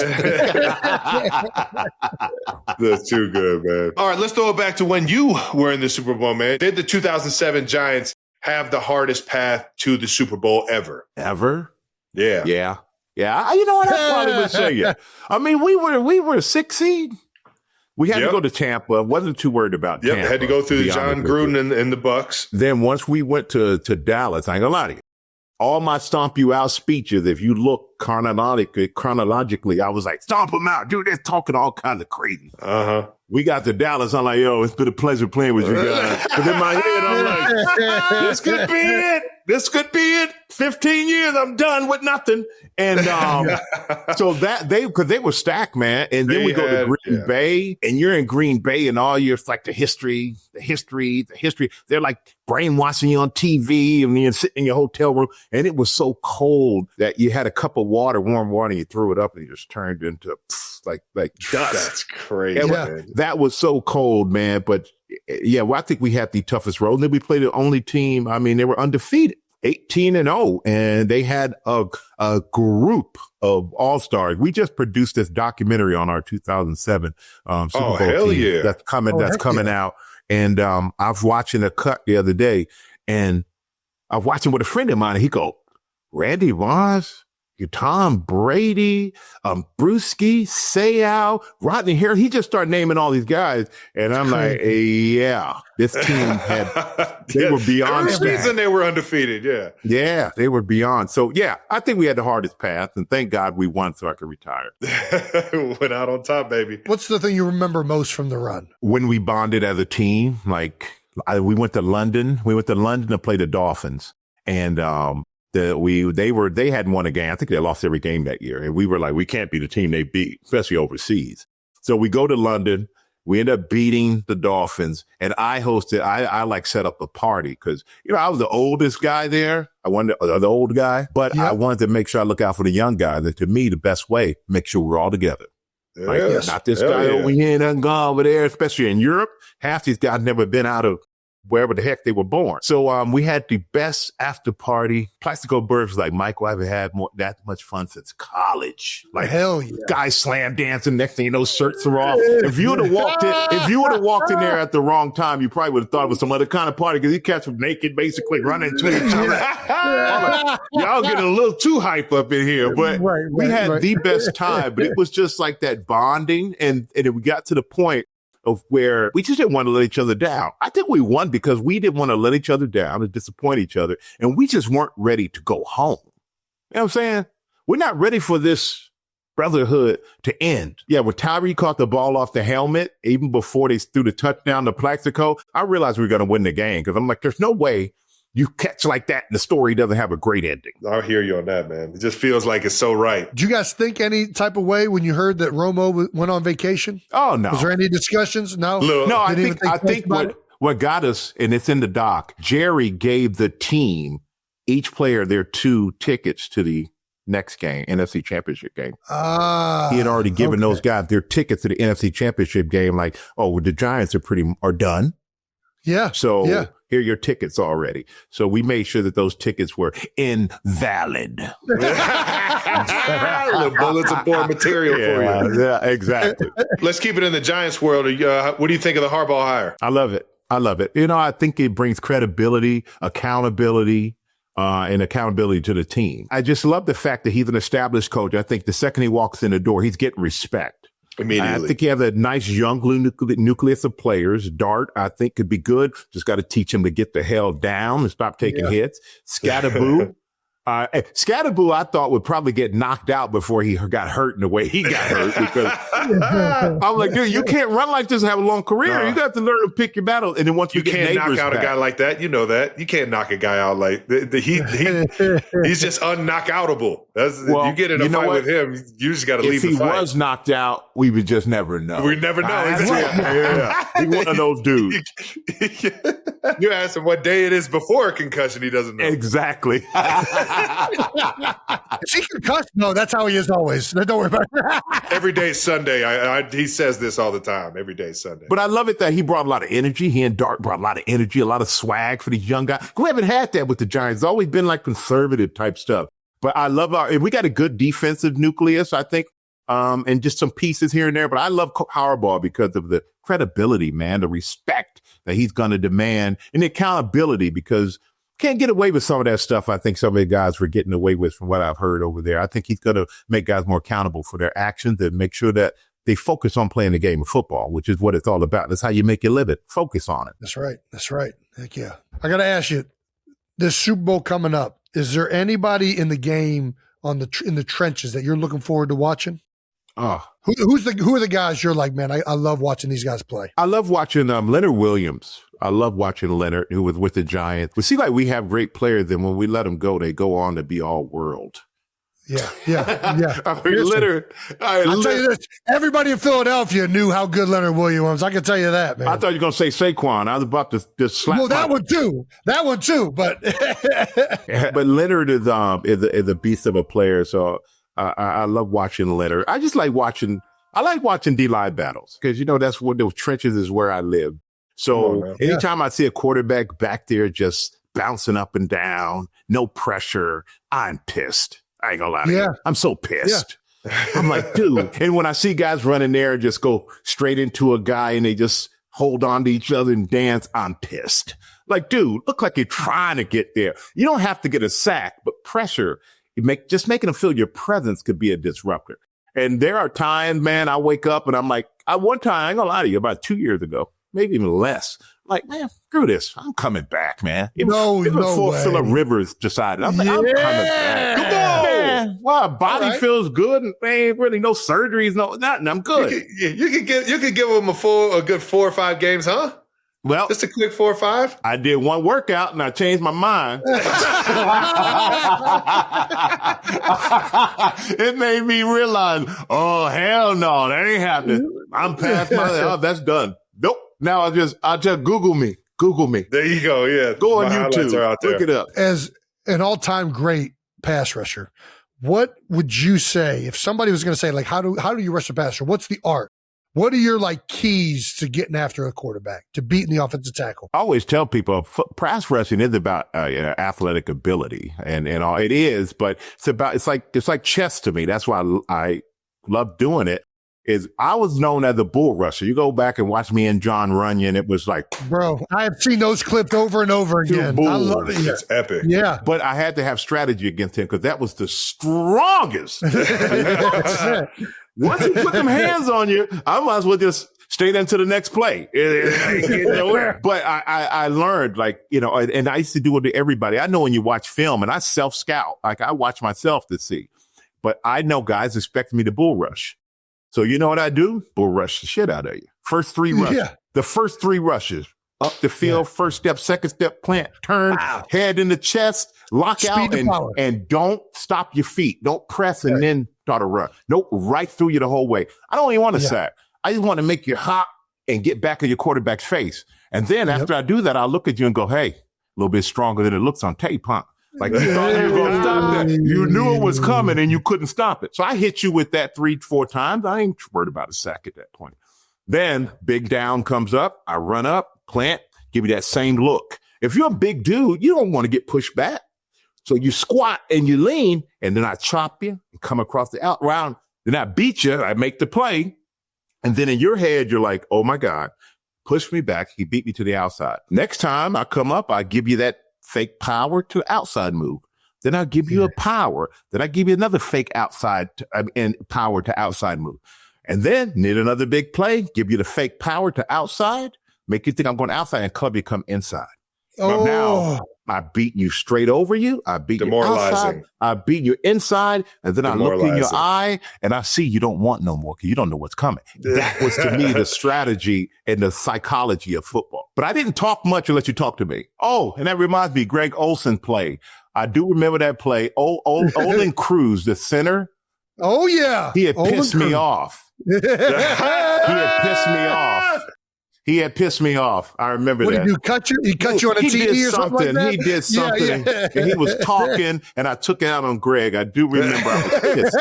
That's too good, man. All right, let's throw it back to when you were in the Super Bowl, man. Did the 2007 Giants have the hardest path to the Super Bowl ever? Ever? Yeah. Yeah. Yeah, you know what? I probably would say yeah. I mean, we were 6 seed. We had to go to Tampa. Wasn't too worried about Tampa. Had to go through Jon Gruden and the Bucks. Then once we went to Dallas, I ain't gonna lie to you. All my stomp you out speeches, if you look chronologically, I was like, stomp them out. Dude, they're talking all kinds of crazy. Uh-huh. We got to Dallas. I'm like, yo, it's been a pleasure playing with you guys. But in my head, I'm like, this could be it. This could be it. 15 years, I'm done with nothing. And so because they were stacked, man. And then we go to Green Bay, and you're in Green Bay, and all your like the history. They're like brainwashing you on TV, and you're sitting in your hotel room, and it was so cold that you had a cup of warm water, and you threw it up, and it just turned into like dust. That's crazy. Man. That was so cold, man. But yeah, well, I think we had the toughest road. And then we played the only team. I mean, they were undefeated, 18-0, and they had a group of all-stars. We just produced this documentary on our 2007 Super Bowl team that's coming out. And I was watching a cut the other day, and I was watching with a friend of mine, and he go, Randy Moss, Tom Brady, Brewski, Sayal, Rodney Harris. He just started naming all these guys. And I'm like, yeah, this team they were beyond the reason they were undefeated. Yeah. Yeah, they were beyond. So yeah, I think we had the hardest path, and thank God we won so I could retire. Went out on top, baby. What's the thing you remember most from the run? When we bonded as a team, like we went to London. We went to London to play the Dolphins, and they hadn't won a game. I think they lost every game that year. And we were like, we can't be the team they beat, especially overseas. So we go to London. We end up beating the Dolphins. And I hosted, I like set up a party because, I was the oldest guy there. I wanted the old guy, but I wanted to make sure I look out for the young guy. That to me, the best way, make sure we're all together. Like, not this guy over here and gone over there, especially in Europe. Half these guys never been out of wherever the heck they were born. So we had the best after party. Plaxico Burress was like, Michael, I haven't had that much fun since college. Like, hell yeah. Guys slam dancing. Next thing you know, shirts are off. If you would have walked in there at the wrong time, you probably would have thought it was some other kind of party because you catch them naked, basically running to each other. Y'all getting a little too hype up in here, but we had the best time. But it was just like that bonding, and we got to the point of where we just didn't want to let each other down. I think we won because we didn't want to let each other down and disappoint each other. And we just weren't ready to go home. You know what I'm saying? We're not ready for this brotherhood to end. Yeah, when Tyree caught the ball off the helmet, even before they threw the touchdown to Plaxico, I realized we were going to win the game because I'm like, there's no way you catch like that and the story doesn't have a great ending. I'll hear you on that, man. It just feels like it's so right. Did you guys think any type of way when you heard that Romo went on vacation? Oh, no. Was there any discussions? No. No, I think what got us, and it's in the doc, Jerry gave the team, each player, their 2 tickets to the next game, NFC Championship game. He had already given those guys their tickets to the NFC Championship game, like, the Giants are done. Yeah. So here are your tickets already. So we made sure that those tickets were invalid. Bulletin board material for you. Yeah, exactly. Let's keep it in the Giants world. What do you think of the Harbaugh hire? I love it. I think it brings credibility, accountability, and accountability to the team. I just love the fact that he's an established coach. I think the second he walks in the door, he's getting respect. Immediately. I think he has a nice young nucleus of players. Dart, I think, could be good. Just got to teach him to get the hell down and stop taking hits. Scatterboo. Scatterboo, I thought, would probably get knocked out before he got hurt in the way he got hurt. Because I'm like, dude, you can't run like this and have a long career. No. You got to learn to pick your battles. And then once you can't knock out a guy like that, you know that. You can't knock a guy out like he's just unknockoutable. You get in a fight with him, you just got to leave the fight. If he was knocked out, we would just never know. We'd never know. He's one of those dudes. You ask him what day it is before a concussion, he doesn't know. Exactly. Is he concussed? No, that's how he is always. Don't worry about it. Every day is Sunday. He says this all the time. Every day is Sunday. But I love it that he brought a lot of energy. He and Dart brought a lot of energy, a lot of swag for these young guys. We haven't had that with the Giants. It's always been like conservative type stuff. But I love we got a good defensive nucleus, I think, and just some pieces here and there. But I love Harbaugh because of the credibility, man, the respect that he's going to demand and the accountability because can't get away with some of that stuff. I think some of the guys were getting away with from what I've heard over there. I think he's going to make guys more accountable for their actions and make sure that they focus on playing the game of football, which is what it's all about. That's how you make your living. Focus on it. That's right. That's right. Heck yeah. I got to ask you, this Super Bowl coming up, is there anybody in the game in the trenches that you're looking forward to watching? Oh, who are the guys you're like, man, I love watching these guys play? I love watching Leonard Williams. I love watching Leonard, who was with the Giants. We see like we have great players, and when we let them go, they go on to be all world. Yeah. I mean, Leonard. I'll tell you this: everybody in Philadelphia knew how good Leonard Williams was. I can tell you that, man. I thought you were going to say Saquon. I was about to just slap. Well, that one too. But but Leonard is a beast of a player. So I love watching Leonard. I just like watching. I like watching D-line battles because that's what those trenches is where I live. So anytime I see a quarterback back there just bouncing up and down, no pressure, I'm pissed. I ain't gonna lie to you. I'm so pissed. Yeah. I'm like, dude. And when I see guys running there and just go straight into a guy and they just hold on to each other and dance, I'm pissed. Like, dude, look like you're trying to get there. You don't have to get a sack, but pressure, just making them feel your presence could be a disruptor. And there are times, man, I wake up and I'm like, one time, I ain't gonna lie to you, about 2 years ago, maybe even less. Like, man, screw this. I'm coming back, man. Before Phillip Rivers decided, I'm like, I'm coming back. Come on. Man, my body feels good and ain't really no surgeries, nothing. I'm good. You could give him a good 4 or 5 games, huh? Well, just a quick 4 or 5. I did one workout and I changed my mind. It made me realize, oh hell no, that ain't happening. I'm past that's done. Nope. Now I just Google me. There you go. Yeah. Go on YouTube. Look it up. As an all-time great pass rusher, what would you say if somebody was going to say, like, how do you rush a passer? What's the art? What are your keys to getting after a quarterback, to beating the offensive tackle? I always tell people pass rushing is about athletic ability and all it is, but it's like chess to me. That's why I love doing it. I was known as a bull rusher. You go back and watch me and Jon Runyan. It was like, bro, I have seen those clipped over and over again. I love it. It's epic. Yeah. But I had to have strategy against him because that was the strongest. Once you put them hands on you, I might as well just straight into the next play. But I learned, and I used to do it to everybody. I know when you watch film, and I self-scout. I watch myself to see. But I know guys expect me to bull rush. So you know what I do? Bull rush the shit out of you. First 3 rushes. Yeah. The first 3 rushes. Up the field, first step, second step, plant, turn, head in the chest, lock Speed out, and don't stop your feet. Don't press and then start a run. Nope, right through you the whole way. I don't even want to sack. I just want to make you hop and get back in your quarterback's face. And then after I do that, I'll look at you and go, hey, a little bit stronger than it looks on tape, huh? Like you thought you were going to stop that. You knew it was coming and you couldn't stop it. So I hit you with that 3-4 times. I ain't worried about a sack at that point. Then big down comes up. I run up, plant, give you that same look. If you're a big dude, you don't want to get pushed back. So you squat and you lean, and then I chop you and come across the out round. Then I beat you. I make the play. And then in your head, you're like, oh my God, push me back. He beat me to the outside. Next time I come up, I give you that fake power to outside move. Then I'll give you a power. Then I give you another fake outside and power to outside move. And then need another big play, give you the fake power to outside, make you think I'm going outside and club you come inside. Oh. Now I beat you straight over you. I beat you outside. I beat you inside. And then I look in your eye and I see you don't want no more because you don't know what's coming. That was to me the strategy and the psychology of football. But I didn't talk much unless you talk to me. Oh, and that reminds me, Greg Olsen play. I do remember that play. Olin Cruz, the center. Oh, yeah. He had pissed me off. He had pissed me off. I remember that. What did you cut you? He cut you on a TV or something like that? He did something. Yeah. And he was talking, and I took it out on Greg. I do remember I was pissed.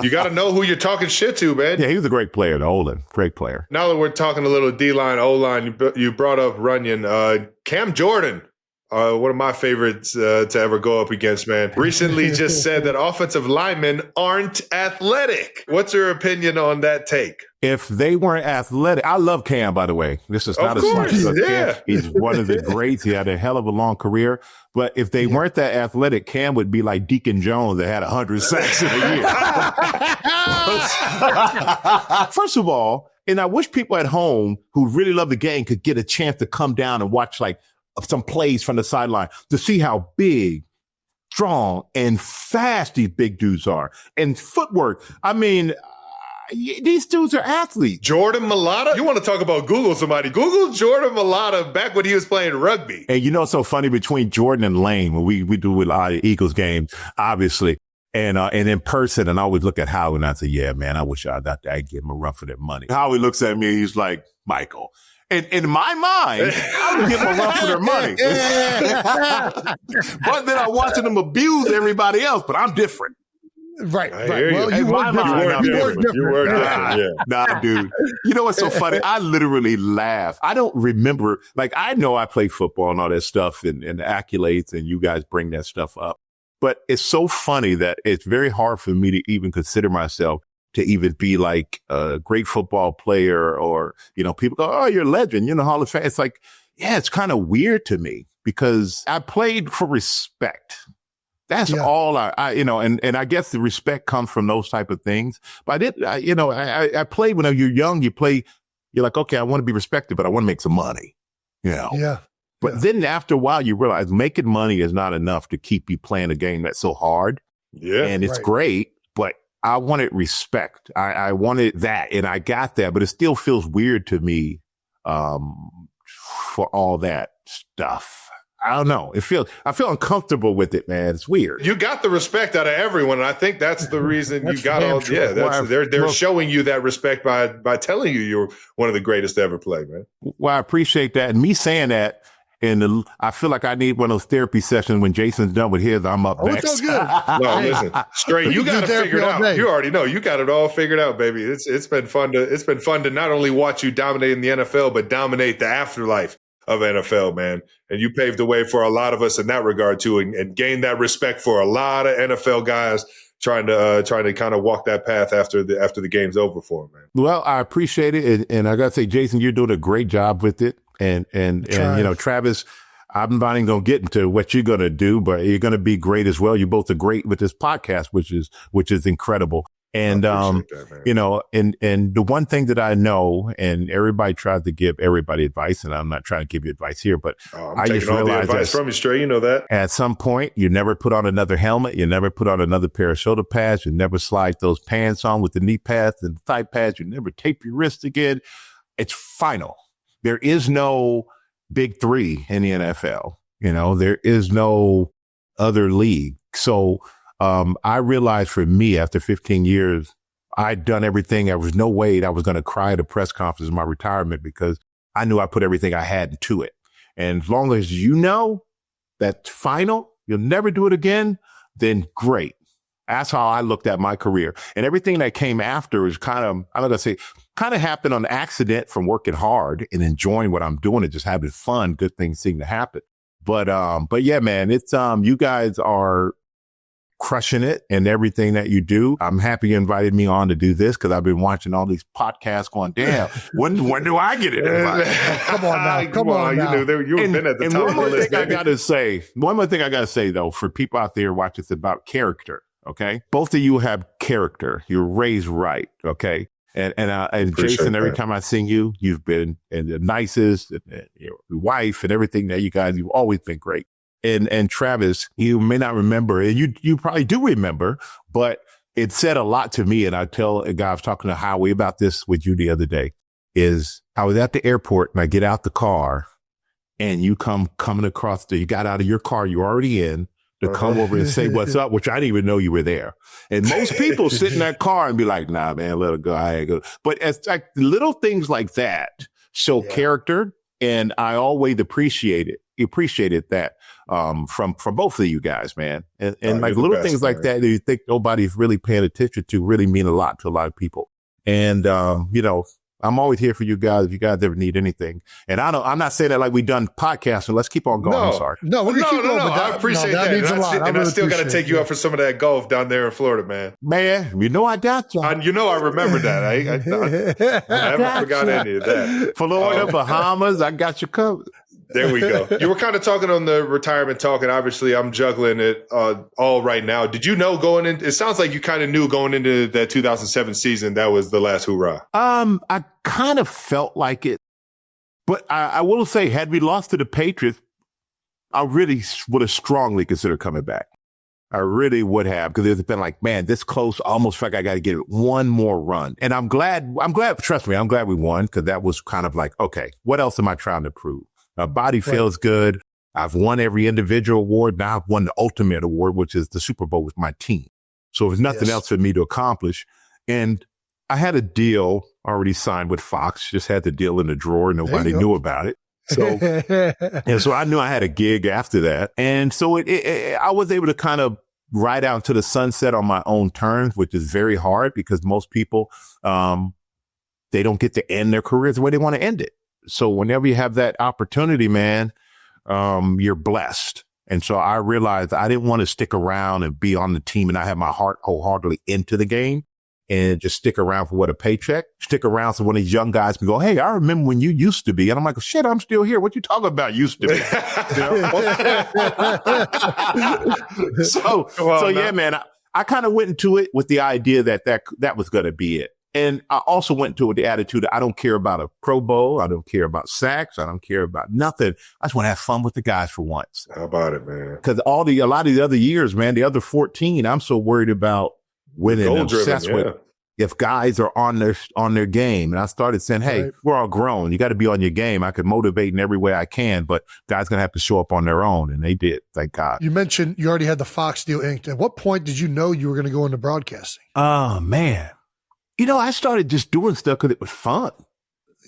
You got to know who you're talking shit to, man. Yeah, he was a great player, Olin. Great player. Now that we're talking a little D-line, O-line, you brought up Runyan. Cam Jordan One of my favorites to ever go up against, man. Recently just said that offensive linemen aren't athletic. What's your opinion on that take? If they weren't athletic, I love Cam, by the way. This is not a slight. Yeah. He's one of the greats. He had a hell of a long career. But if they weren't that athletic, Cam would be like Deacon Jones that had 100 sacks in a year. First of all, and I wish people at home who really love the game could get a chance to come down and watch like some plays from the sideline to see how big, strong, and fast these big dudes are. And footwork. I mean, these dudes are athletes. Jordan Mailata? You want to talk about Google somebody? Google Jordan Mailata back when he was playing rugby. And you know what's so funny between Jordan and Lane, when we do a lot of Eagles games, obviously, and in person, and I always look at Howie and I say, yeah, man, I wish I'd give him a run for that money. Howie looks at me, he's like, Michael. And in my mind, I would give them a run for their money. But then I'm watching them abuse everybody else, but I'm different. Right. Well, you were different. You were different. Yeah. Nah, dude. You know what's so funny? I literally laugh. I don't remember. Like, I know I play football and all that stuff and the accolades, and you guys bring that stuff up. But it's so funny that it's very hard for me to even consider myself to even be like a great football player, or, you know, people go, oh, you're a legend, you're in the Hall of Fame. It's like, yeah, it's kind of weird to me because I played for respect. That's all I you know, and I guess the respect comes from those type of things. But I played when you're young, you're like, okay, I want to be respected, but I want to make some money, you know? Yeah. But then after a while, you realize making money is not enough to keep you playing a game that's so hard. Yeah. And it's great, but I wanted respect. I wanted that, and I got that, but it still feels weird to me for all that stuff. I don't know. I feel uncomfortable with it, man. It's weird. You got the respect out of everyone, and I think that's the reason you got all. True. Yeah, they're showing you that respect by telling you you're one of the greatest to ever play, man. Well, I appreciate that, and me saying that. And I feel like I need one of those therapy sessions when Jason's done with his. I'm up next. It's all good. No, listen, straight. You got to figure it out. Day. You already know. You got it all figured out, baby. It's been fun to not only watch you dominate in the NFL, but dominate the afterlife of NFL, man. And you paved the way for a lot of us in that regard too, and gained that respect for a lot of NFL guys trying to kind of walk that path after the game's over for them, man. Well, I appreciate it, and I got to say, Jason, you're doing a great job with it. And you know, Travis, I'm not even going to get into what you're going to do, but you're going to be great as well. You both are great with this podcast, which is incredible. And, that, you know, and the one thing that I know, and everybody tries to give everybody advice, and I'm not trying to give you advice here, but I just realized advice from you, Stray. You know that at some point you never put on another helmet. You never put on another pair of shoulder pads. You never slide those pants on with the knee pads and the thigh pads. You never tape your wrist again. It's final. There is no big three in the NFL. You know, there is no other league. So I realized for me, after 15 years, I'd done everything. There was no way that I was going to cry at a press conference in my retirement because I knew I put everything I had into it. And as long as you know that's final, you'll never do it again, then great. That's how I looked at my career. And everything that came after is kind of happened on accident from working hard and enjoying what I'm doing and just having fun. Good things seem to happen. But yeah, man, it's, you guys are crushing it and everything that you do. I'm happy you invited me on to do this because I've been watching all these podcasts going, damn, when do I get it invited? Come on now. You've been at the top of the list. One more thing I got to say, though, for people out there watching, it's about character. Okay. Both of you have character. You're raised right. Okay. And Jason, every time I seen you, you've been the nicest, and your wife and everything that you guys, you've always been great. And Travis, you may not remember, and you probably do remember, but it said a lot to me. And I tell a guy I was talking to Howie about this with you the other day, is I was at the airport and I get out the car and you coming across you got out of your car you're already in to come over and say what's up, which I didn't even know you were there. And most people sit in that car and be like, nah, man, let it go. I ain't go. But it's like little things like that show character. And I always appreciated that from both of you guys, man. And like little things like that you think nobody's really paying attention to really mean a lot to a lot of people. And, you know, I'm always here for you guys if you guys ever need anything. And I'm not saying that like we done podcasting. Let's keep on going. I'm sorry. No, we're gonna keep going. But I appreciate that. Means a lot. And I still got to take you out for some of that golf down there in Florida, man. Man, you know I got you. I remember that. I haven't forgot any of that. Florida, Bahamas, I got you covered. There we go. You were kind of talking on the retirement talk, and obviously I'm juggling it all right now. Did you know going in? It sounds like you kind of knew going into that 2007 season that was the last hoorah. I kind of felt like it, but I will say, had we lost to the Patriots, I really would have strongly considered coming back. I really would have, because it's been like, man, this close, almost feel like I got to give it one more run. And I'm glad, trust me, I'm glad we won, because that was kind of like, okay, what else am I trying to prove? My body feels good. I've won every individual award. Now I've won the ultimate award, which is the Super Bowl with my team. So there's nothing else for me to accomplish. And I had a deal already signed with Fox, just had the deal in the drawer. Nobody knew about it. So, and so I knew I had a gig after that. And so I was able to kind of ride out to the sunset on my own terms, which is very hard because most people, they don't get to end their careers the way they want to end it. So whenever you have that opportunity, man, you're blessed. And so I realized I didn't want to stick around and be on the team and I have my heart wholeheartedly into the game and just stick around for what, a paycheck. Stick around so when these young guys can go, hey, I remember when you used to be. And I'm like, shit, I'm still here. What you talking about used to be? So yeah, man, I kind of went into it with the idea that was going to be it. And I also went to it with the attitude that I don't care about a Pro Bowl. I don't care about sacks. I don't care about nothing. I just want to have fun with the guys for once. How about it, man? Because a lot of the other years, man, the other 14, I'm so worried about winning and obsessed with if guys are on their game. And I started saying, hey, we're all grown. You got to be on your game. I could motivate in every way I can, but guys going to have to show up on their own. And they did, thank God. You mentioned you already had the Fox deal inked. At what point did you know you were going to go into broadcasting? Oh, man. I started just doing stuff because it was fun.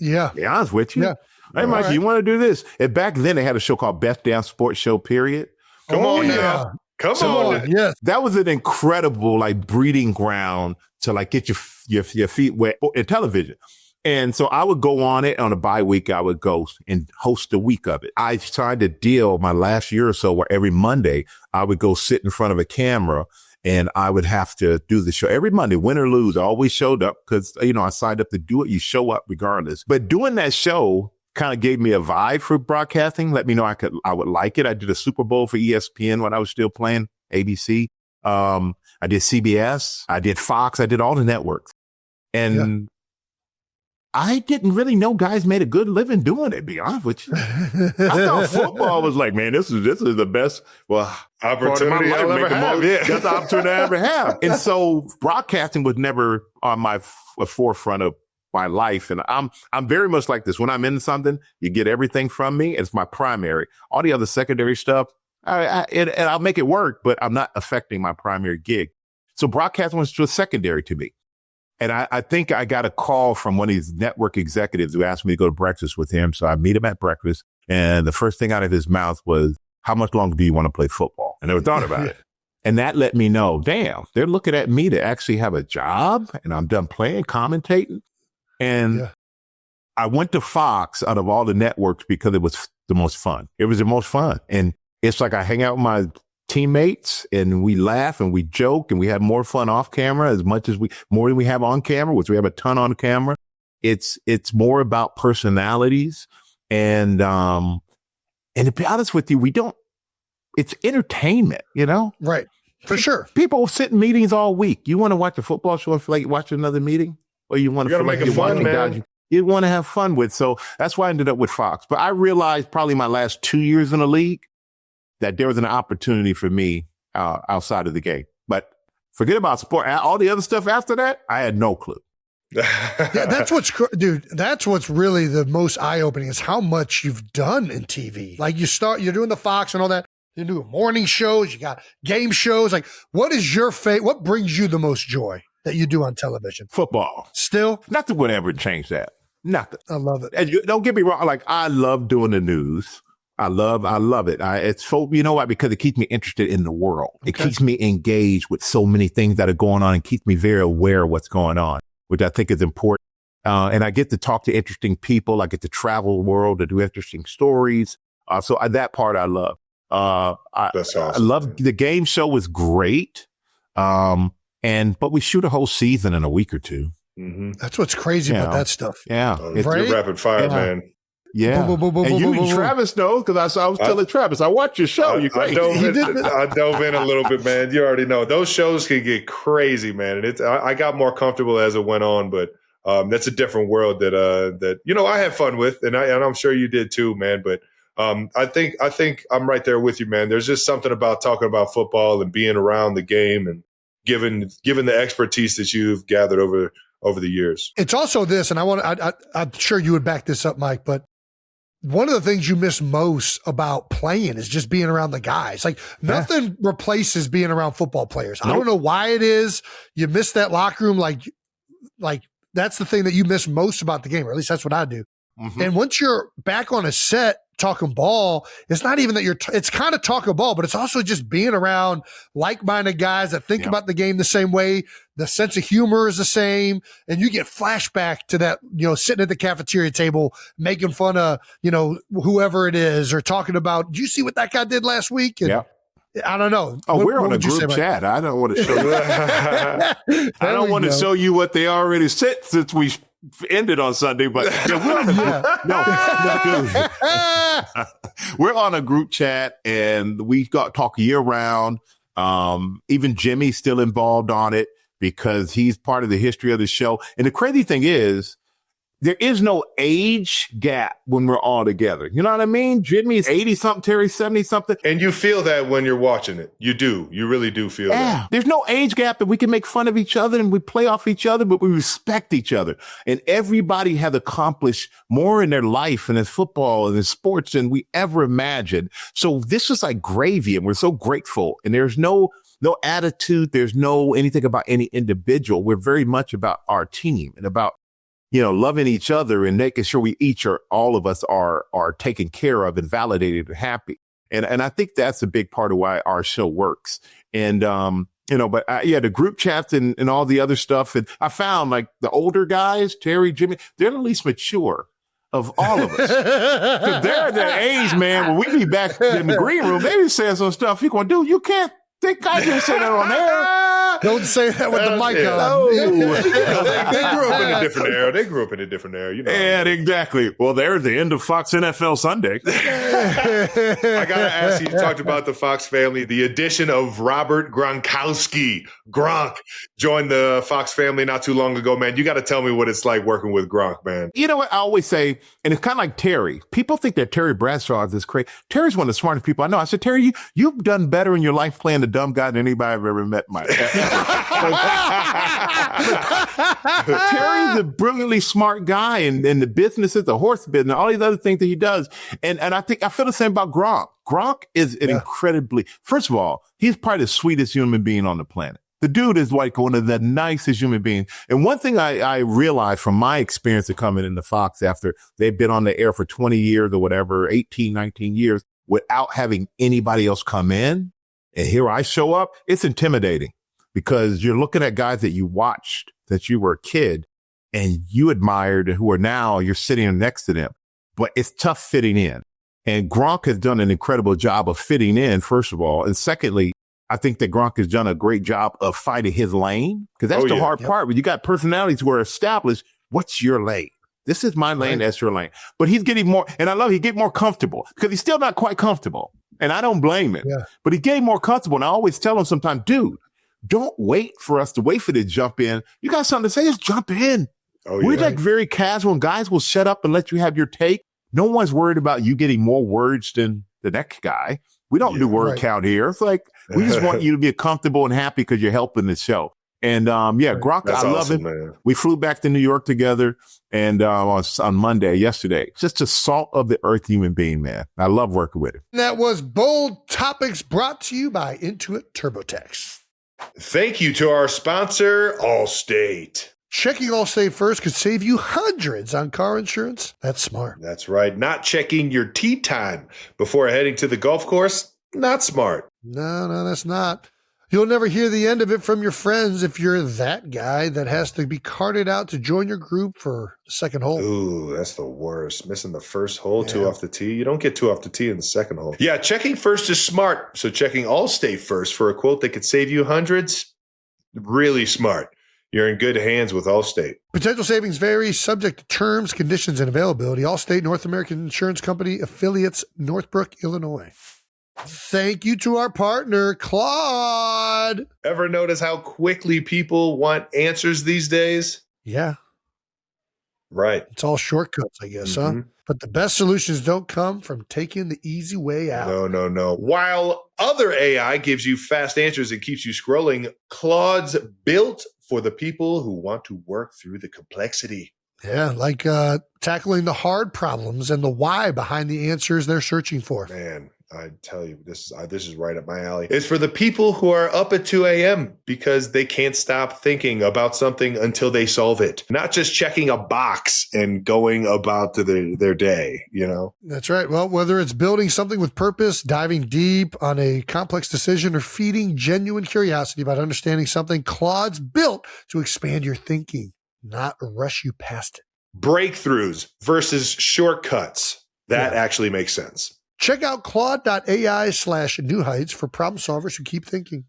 Yeah. To be honest with you. Yeah. Hey, Mike, you want to do this? And back then they had a show called Best Damn Sports Show, period. Come on now. Come on. Yes. That was an incredible breeding ground to get your feet wet in television. And so I would go on it on a bye week. I would go and host a week of it. I signed a deal my last year or so where every Monday I would go sit in front of a camera and I would have to do the show every Monday, win or lose. I always showed up because, I signed up to do it. You show up regardless. But doing that show kind of gave me a vibe for broadcasting. Let me know I would like it. I did a Super Bowl for ESPN when I was still playing ABC. I did CBS. I did Fox. I did all the networks. And I didn't really know guys made a good living doing it, to be honest with you. I thought football was like, man, this is the best opportunity I'll ever have. That's the opportunity I ever have. And so broadcasting was never on my forefront of my life. And I'm very much like this. When I'm in something, you get everything from me. It's my primary. All the other secondary stuff, and I'll make it work, but I'm not affecting my primary gig. So broadcasting was just secondary to me. And I think I got a call from one of these network executives who asked me to go to breakfast with him. So I meet him at breakfast. And the first thing out of his mouth was, how much longer do you want to play football? I never thought about it. And that let me know, damn, they're looking at me to actually have a job. And I'm done playing, commentating. And I went to Fox out of all the networks because it was the most fun. It was the most fun. And it's like I hang out with my teammates and we laugh and we joke and we have more fun off camera more than we have on camera, which we have a ton on camera. It's more about personalities and to be honest with you, it's entertainment, Right. For sure. People sit in meetings all week. You want to watch a football show and feel like watching another meeting? Or you want to feel like you're watching guys you want to have fun with. So that's why I ended up with Fox. But I realized probably my last 2 years in the league that there was an opportunity for me outside of the game. But forget about sport. All the other stuff after that, I had no clue. That's what's really the most eye-opening is how much you've done in TV. You're doing the Fox and all that. You're doing morning shows. You got game shows. What is your what brings you the most joy that you do on television? Football. Still? Nothing would ever change that. Nothing. I love it. And don't get me wrong. I love doing the news. I love it. It's so, because it keeps me interested in the world. It keeps me engaged with so many things that are going on and keeps me very aware of what's going on, which I think is important. And I get to talk to interesting people. I get to travel the world to do interesting stories. So that part I love. That's awesome. I love the game show was great. But we shoot a whole season in a week or two. Mm-hmm. That's what's crazy about that stuff. Yeah. Right? You're rapid fire, man. Yeah. And Travis knows, because I was telling Travis, I watch your show. You're great. I dove in a little bit, man. You already know. Those shows can get crazy, man. And I got more comfortable as it went on, but that's a different world that I had fun with, and I'm sure you did too, man. But I think I'm right there with you, man. There's just something about talking about football and being around the game and given the expertise that you've gathered over the years. It's also this, and I'm sure you would back this up, Mike, but one of the things you miss most about playing is just being around the guys. Like nothing replaces being around football players. Nope. I don't know why it is. You miss that locker room. Like that's the thing that you miss most about the game, or at least that's what I do. Mm-hmm. And once you're back on a set talking ball, it's not even that it's kind of talking ball, but it's also just being around like-minded guys that think about the game the same way. The sense of humor is the same. And you get flashback to that, sitting at the cafeteria table, making fun of, whoever it is, or talking about, did you see what that guy did last week? And I don't know. Oh, we're on a group chat. I don't want to show you. I don't want to show you what they already said since we ended on Sunday, but we're on a group chat, and we talk year round. Even Jimmy's still involved on it because he's part of the history of the show. And the crazy thing is, there is no age gap when we're all together. You know what I mean? Jimmy's 80-something, Terry's 70-something. And you feel that when you're watching it. You do. You really do feel that. There's no age gap, and we can make fun of each other and we play off each other, but we respect each other. And everybody has accomplished more in their life and in football and in sports than we ever imagined. So this is like gravy, and we're so grateful. And there's no attitude. There's no anything about any individual. We're very much about our team and about loving each other and making sure all of us are taken care of and validated and happy. And I think that's a big part of why our show works. And, the group chats and all the other stuff. And I found like the older guys, Terry, Jimmy, they're the least mature of all of us. Cause they're that age, man, when we be back in the green room, they be saying some stuff. You're going, dude, you can't think I can say that on air. Don't say that with the mic on. No. They grew up in a different era. Yeah, exactly. Well, there's the end of Fox NFL Sunday. I got to ask you talked about the Fox family. The addition of Robert Gronkowski. Gronk joined the Fox family not too long ago, man. You got to tell me what it's like working with Gronk, man. You know what I always say, and it's kind of like Terry. People think that Terry Bradshaw is this crazy. Terry's one of the smartest people I know. I said, Terry, you've done better in your life playing the dumb guy than anybody I've ever met, Mike. Terry's a brilliantly smart guy in the businesses, the horse business, all these other things that he does. And I feel the same about Gronk. Gronk is an incredibly, first of all, he's probably the sweetest human being on the planet. The dude is like one of the nicest human beings. And one thing I realized from my experience of coming into Fox after they've been on the air for 20 years or whatever, 18, 19 years, without having anybody else come in, and here I show up, it's intimidating. Because you're looking at guys that you watched that you were a kid and you admired, who are now you're sitting next to them. But it's tough fitting in. And Gronk has done an incredible job of fitting in, first of all. And secondly, I think that Gronk has done a great job of finding his lane. Because that's the hard part. When you got personalities who are established, what's your lane? This is my lane, that's your lane. But he's getting more, and I love he get more comfortable because he's still not quite comfortable. And I don't blame him. Yeah. But he's getting more comfortable. And I always tell him sometimes, dude, don't wait for us to wait for you to jump in. You got something to say, just jump in. We're like very casual, and guys will shut up and let you have your take. No one's worried about you getting more words than the next guy. We don't do word count here. It's like, we just want you to be comfortable and happy because you're helping the show. And Gronk, I love him. Man. We flew back to New York together and on Monday, yesterday. Just a salt of the earth human being, man. I love working with him. That was Bold Topics, brought to you by Intuit TurboTax. Thank you to our sponsor, Allstate. Checking Allstate first could save you hundreds on car insurance. That's smart. That's right. Not checking your tee time before heading to the golf course, not smart. No, that's not. You'll never hear the end of it from your friends if you're that guy that has to be carted out to join your group for the second hole. Ooh, that's the worst. Missing the first hole, 2 off the tee. You don't get 2 off the tee in the second hole. Yeah, checking first is smart. So checking Allstate first for a quote that could save you hundreds, really smart. You're in good hands with Allstate. Potential savings vary, subject to terms, conditions, and availability. Allstate North American Insurance Company, affiliates, Northbrook, Illinois. Thank you to our partner, Claude. Ever notice how quickly people want answers these days? Yeah. Right. It's all shortcuts, I guess, huh? But the best solutions don't come from taking the easy way out. No. While other AI gives you fast answers and keeps you scrolling, Claude's built for the people who want to work through the complexity. Yeah, like tackling the hard problems and the why behind the answers they're searching for. Man, I tell you, this is right up my alley. It's for the people who are up at 2 a.m. because they can't stop thinking about something until they solve it. Not just checking a box and going about to their day, you know? That's right. Well, whether it's building something with purpose, diving deep on a complex decision, or feeding genuine curiosity about understanding something, Claude's built to expand your thinking, not rush you past it. Breakthroughs versus shortcuts. That actually makes sense. Check out claude.ai/New Heights for problem solvers who keep thinking.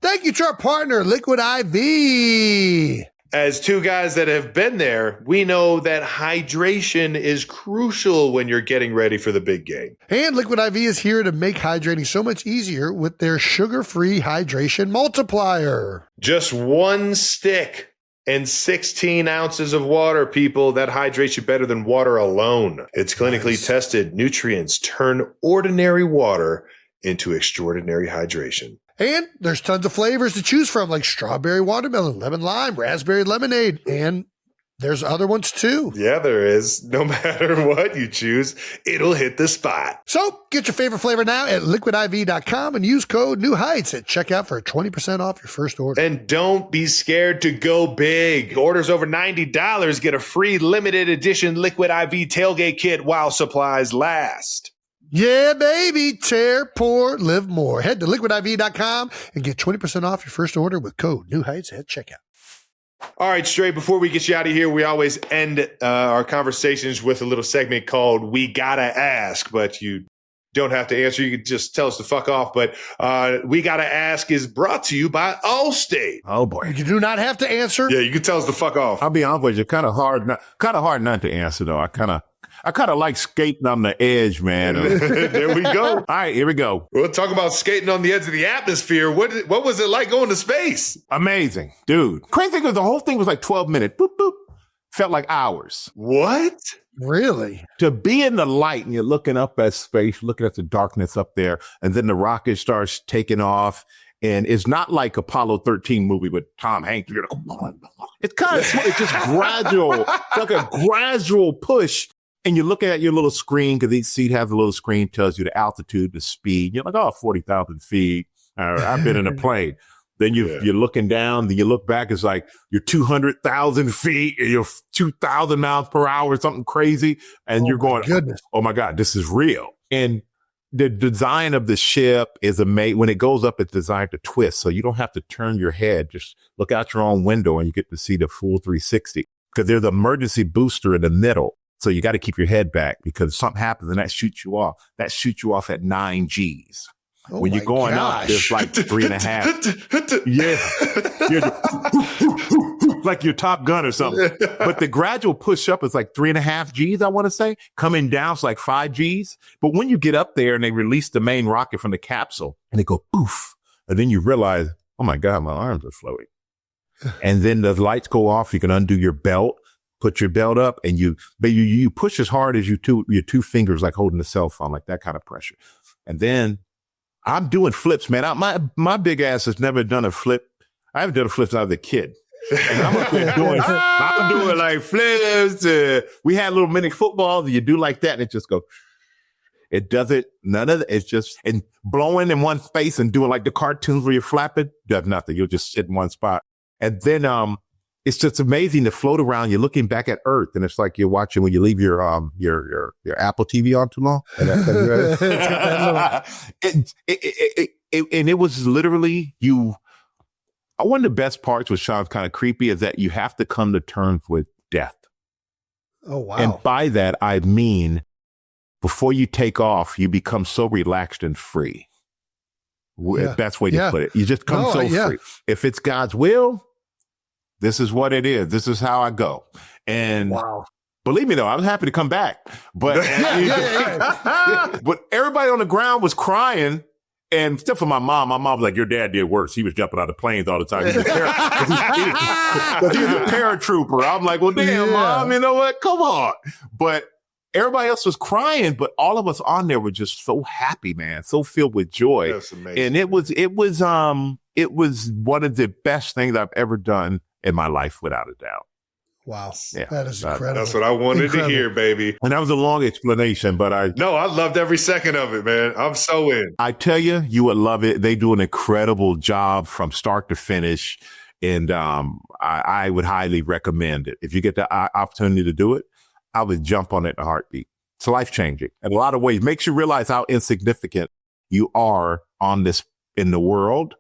Thank you to our partner, Liquid IV. As two guys that have been there, we know that hydration is crucial when you're getting ready for the big game. And Liquid IV is here to make hydrating so much easier with their sugar-free hydration multiplier. Just one stick and 16 ounces of water, people. That hydrates you better than water alone. It's clinically tested. Nutrients turn ordinary water into extraordinary hydration. And there's tons of flavors to choose from, like strawberry watermelon, lemon lime, raspberry lemonade, and there's other ones too. Yeah, there is. No matter what you choose, it'll hit the spot. So get your favorite flavor now at liquidiv.com and use code New Heights at checkout for 20% off your first order. And don't be scared to go big. Orders over $90 get a free limited edition Liquid IV tailgate kit while supplies last. Yeah, baby. Tear, pour, live more. Head to liquidiv.com and get 20% off your first order with code New Heights at checkout. All right, Stray, before we get you out of here, we always end our conversations with a little segment called We Gotta Ask, but you don't have to answer. You can just tell us to fuck off. But We Gotta Ask is brought to you by Allstate. Oh, boy. You do not have to answer. Yeah, you can tell us to fuck off. I'll be honest with you, kind of hard not to answer, though. I kind of like skating on the edge, man. There we go. All right, here we go. We'll talk about skating on the edge of the atmosphere. What was it like going to space? Amazing, dude. Crazy thing is the whole thing was like 12 minutes. Boop, boop. Felt like hours. What? Really? To be in the light and you're looking up at space, looking at the darkness up there, and then the rocket starts taking off. And it's not like Apollo 13 movie with Tom Hanks. It's kind of, it's just gradual. It's like a gradual push. And you look at your little screen, because each seat has a little screen, tells you the altitude, the speed. You're like, oh, 40,000 feet. I've been in a plane. Then you're looking down, then you look back, it's like you're 200,000 feet, and you're 2,000 miles per hour, something crazy. And you're going, oh my God, this is real. And the design of the ship is amazing. When it goes up, it's designed to twist. So you don't have to turn your head. Just look out your own window and you get to see the full 360. Because there's an emergency booster in the middle. So you got to keep your head back because if something happens and that shoots you off. That shoots you off at 9 Gs. Oh when you're going up, there's like 3.5. Yeah. Like your Top Gun or something. But the gradual push up is like 3.5 Gs, I want to say. Coming down is like 5 Gs. But when you get up there and they release the main rocket from the capsule and they go poof, and then you realize, oh my God, my arms are floating. And then the lights go off. You can undo your belt. Put your belt up and you push as hard as your two fingers, like holding a cell phone, like that kind of pressure. And then I'm doing flips, man. My big ass has never done a flip. I haven't done a flip since I was a kid. And I'm doing like flips. We had little mini footballs and you do like that and it just goes. It doesn't, none of it. It's just, and blowing in one space and doing like the cartoons where you're flapping, does nothing. You'll just sit in one spot. And then, it's just amazing to float around. You're looking back at Earth, and it's like you're watching when you leave your Apple TV on too long. it was literally one of the best parts, which sounds kind of creepy, is that you have to come to terms with death. Oh, wow. And by that, I mean, before you take off, you become so relaxed and free. Best way to put it. You just come free. If it's God's will, this is what it is. This is how I go. And believe me, though, I was happy to come back. But, but everybody on the ground was crying. And except for my mom was like, your dad did worse. He was jumping out of planes all the time. He's a paratrooper. I'm like, well, damn, Mom, you know what? Come on. But everybody else was crying, but all of us on there were just so happy, man, so filled with joy. That's amazing. And it was one of the best things I've ever done in my life, without a doubt. Wow. Yeah. That is incredible. That's what I wanted to hear, baby. And that was a long explanation, but I loved every second of it, man. I'm so in. I tell you, you would love it. They do an incredible job from start to finish. And I would highly recommend it. If you get the opportunity to do it, I would jump on it in a heartbeat. It's life-changing in a lot of ways. Makes you realize how insignificant you are in the world.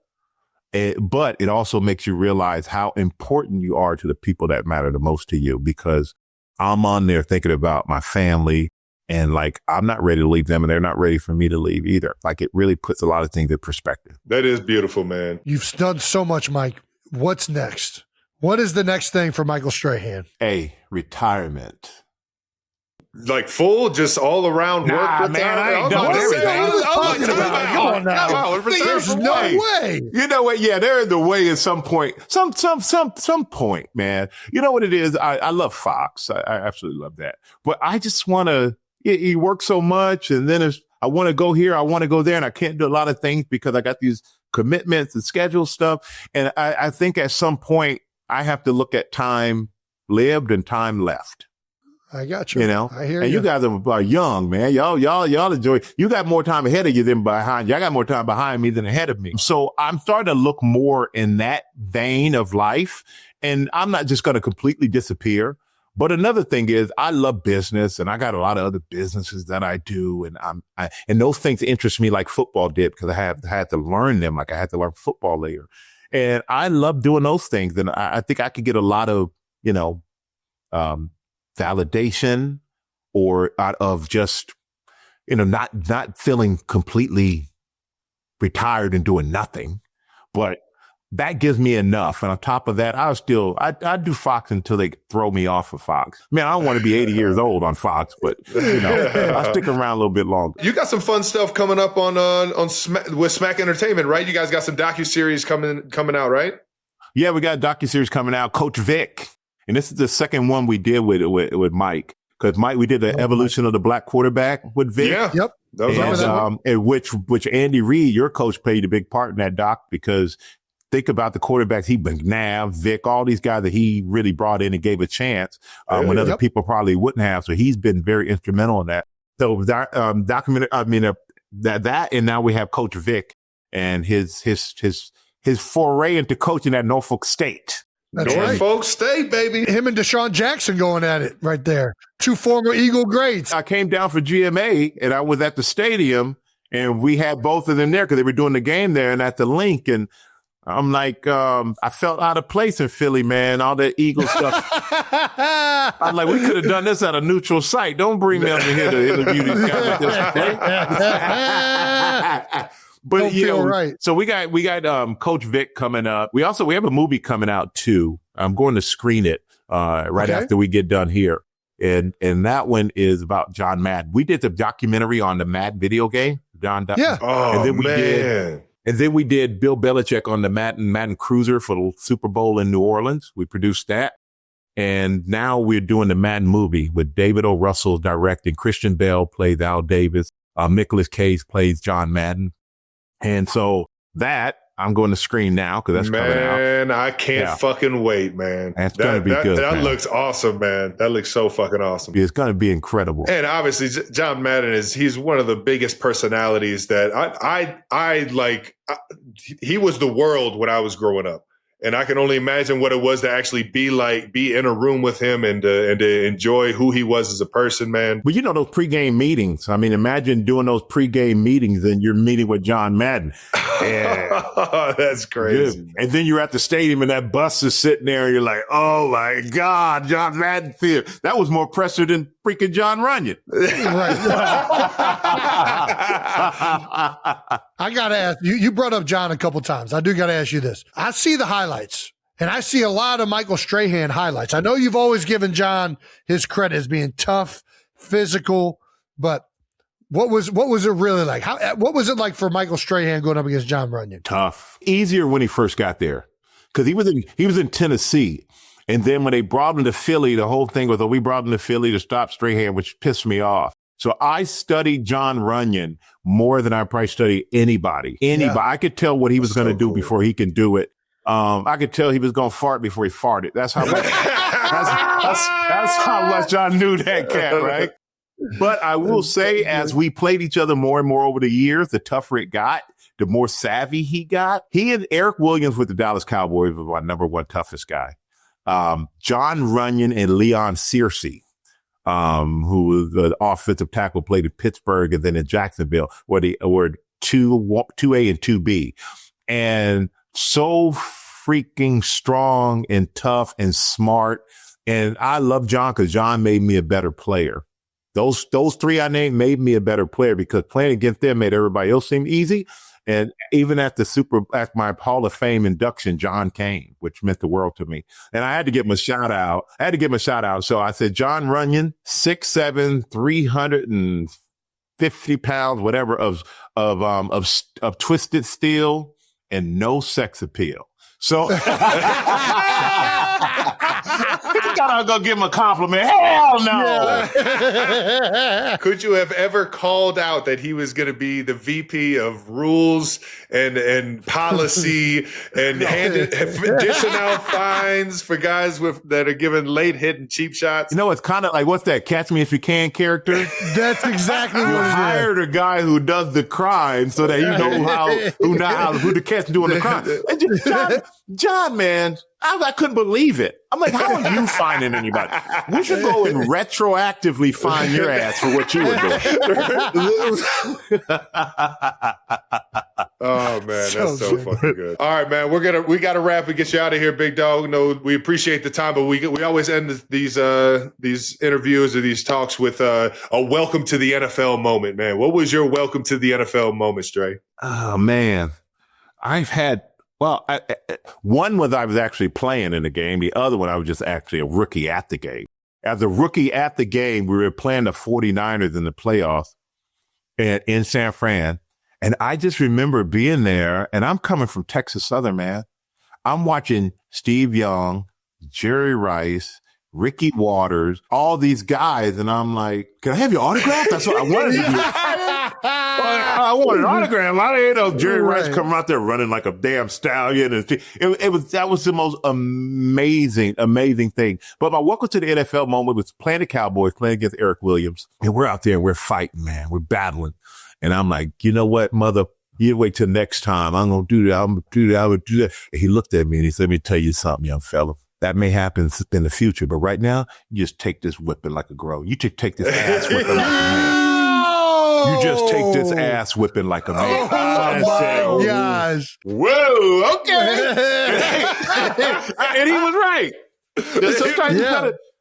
But it also makes you realize how important you are to the people that matter the most to you, because I'm on there thinking about my family, and like, I'm not ready to leave them and they're not ready for me to leave either. Like, it really puts a lot of things in perspective. That is beautiful, man. You've done so much, Mike. What's next? What is the next thing for Michael Strahan? Retirement. Like full, just all around work. Man, I ain't done everything. There's no way. You know what? Yeah, they're in the way at some point. Some point, man. You know what it is? I love Fox. I absolutely love that. But I just want to. You work so much, and then I want to go here, I want to go there, and I can't do a lot of things because I got these commitments and schedule stuff. And I think at some point I have to look at time lived and time left. I got you. You know, I hear and you guys are young, man. Y'all enjoy. You got more time ahead of you than behind you. I got more time behind me than ahead of me. So I'm starting to look more in that vein of life, and I'm not just going to completely disappear. But another thing is, I love business, and I got a lot of other businesses that I do, and and those things interest me like football did, because I had to learn them, like I had to learn football later, and I love doing those things, and I think I could get a lot of validation or out of just, not feeling completely retired and doing nothing, but that gives me enough. And on top of that, I do Fox until they throw me off of Fox. Man, I don't want to be 80 years old on Fox, but I'll stick around a little bit longer. You got some fun stuff coming up with Smack Entertainment, right? You guys got some docuseries coming out, right? Yeah, we got a docuseries coming out, Coach Vic. And this is the second one we did with Mike. Because Mike, we did the evolution of the black quarterback with Vic. Yeah. Yep. And which Andy Reid, your coach, played a big part in that doc, because think about the quarterbacks, McNabb, Vic, all these guys that he really brought in and gave a chance when other people probably wouldn't have. So he's been very instrumental in that. So that and now we have Coach Vic and his foray into coaching at Norfolk State. That's right. Norfolk State, baby. Him and Deshaun Jackson going at it right there. Two former Eagle greats. I came down for GMA, and I was at the stadium, and we had both of them there because they were doing the game there and at the link. And I'm like, I felt out of place in Philly, man. All that Eagle stuff. I'm like, we could have done this at a neutral site. Don't bring me up in here to interview these guys at this. But don't feel right. So we got Coach Vic coming up. We have a movie coming out too. I'm going to screen it after we get done here. And that one is about John Madden. We did the documentary on the Madden video game. Man. And then we did Bill Belichick on the Madden Cruiser for the Super Bowl in New Orleans. We produced that. And now we're doing the Madden movie with David O. Russell directing. Christian Bale plays Al Davis. Nicolas Cage plays John Madden. And so that I'm going to screen now because that's coming out. Man, I can't fucking wait, man. That's going to be good. That looks awesome, man. That looks so fucking awesome. It's going to be incredible. And obviously, John Madden he's one of the biggest personalities that I like. He was the world when I was growing up. And I can only imagine what it was to actually be in a room with him and to enjoy who he was as a person, man. Well, those pregame meetings. I mean, imagine doing those pregame meetings and you're meeting with John Madden. Yeah. That's crazy. Good. And then you're at the stadium and that bus is sitting there and you're like, oh my God, John Madden Field. That was more pressure than freaking Jon Runyan. I got to ask you, you brought up John a couple times. I do got to ask you this. I see the highlights and I see a lot of Michael Strahan highlights. I know you've always given John his credit as being tough, physical, but what was it really like? What was it like for Michael Strahan going up against Jon Runyan? Tough. Easier when he first got there because he was in Tennessee. And then when they brought him to Philly, the whole thing was, we brought him to Philly to stop Strahan, which pissed me off. So I studied Jon Runyan more than I probably studied anybody. Yeah. I could tell what he was going to do before he can do it. I could tell he was going to fart before he farted. That's how much, that's how much I knew that cat, right? But I will say, as we played each other more and more over the years, the tougher it got, the more savvy he got. He and Eric Williams with the Dallas Cowboys was my number one toughest guy. Jon Runyan and Leon Searcy, who was the offensive tackle, played in Pittsburgh and then in Jacksonville, where they were 2A and 2B. And so freaking strong and tough and smart. And I love Jon because Jon made me a better player. Those three I named made me a better player because playing against them made everybody else seem easy. And even at my Hall of Fame induction, Jon came, which meant the world to me. And I had to give him a shout out. So I said, Jon Runyan, 6'7", 350 pounds, whatever, of twisted steel and no sex appeal. So I thought I was going to give him a compliment. Hell no. Yeah. Could you have ever called out that he was going to be the VP of rules and policy and dishing out fines for guys that are giving late hit and cheap shots? You know, it's kind of like, what's that, Catch Me If You Can character? That's exactly what it is. Hired a guy who does the crime so that you know who to catch doing the crime. Jon, man, I couldn't believe it. I'm like, how are you finding anybody? We should go and retroactively find your ass for what you were doing. Oh man, that's so fucking good. All right, man, we gotta wrap and get you out of here, big dog. No, we appreciate the time, but we always end these interviews or these talks with a welcome to the NFL moment, man. What was your welcome to the NFL moment, Stray? Oh man, I've had. Well, one was I was actually playing in the game. The other one, I was just actually a rookie at the game. As a rookie at the game, we were playing the 49ers in the playoffs in San Fran. And I just remember being there, and I'm coming from Texas Southern, man. I'm watching Steve Young, Jerry Rice, Ricky Waters, all these guys. And I'm like, can I have your autograph? That's what I wanted to do. I want an autograph. I didn't know Jerry Rice coming out there running like a damn stallion. And that was the most amazing thing. But my welcome to the NFL moment was playing the Cowboys, playing against Eric Williams. And we're out there and we're fighting, man. We're battling. And I'm like, you know what, mother? You wait till next time. I'm going to do that. I'm going to do that. I'm going to do that. And he looked at me and he said, let me tell you something, young fella. That may happen in the future, but right now, you just take this whipping like a grown. You take this ass whipping like a man. You just take this ass whipping like a man. Oh my gosh. Whoa, okay. And he was right. Sometimes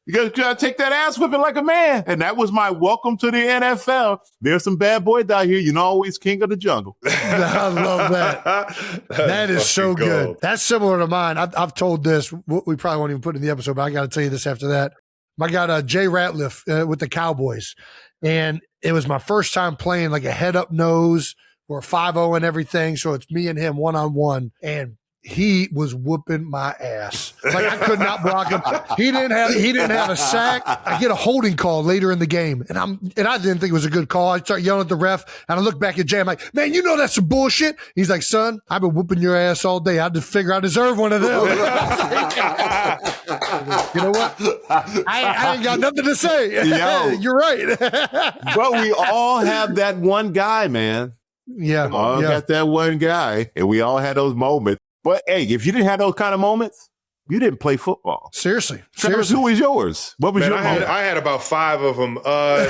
you gotta take that ass whipping like a man. And that was my welcome to the NFL. There's some bad boys out here. You know, always king of the jungle. I love that. That is so good. That's similar to mine. I've told this. We probably won't even put it in the episode, but I got to tell you this after that. I got Jay Ratliff with the Cowboys. And it was my first time playing like a head up nose or 5-0 and everything. So it's me and him one-on-one. And he was whooping my ass. Like I could not block him. He didn't have a sack. I get a holding call later in the game. And I didn't think it was a good call. I start yelling at the ref and I look back at Jay. I'm like, man, you know that's some bullshit. He's like, son, I've been whooping your ass all day. I just figure I deserve one of them. You know what? I ain't got nothing to say. Yo, you're right. But we all have that one guy, man. Yeah. We all got that one guy. And we all had those moments. But hey, if you didn't have those kind of moments, You didn't play football. Seriously. Travis, who was yours? What was Man, your moment? I had about 5 of them. I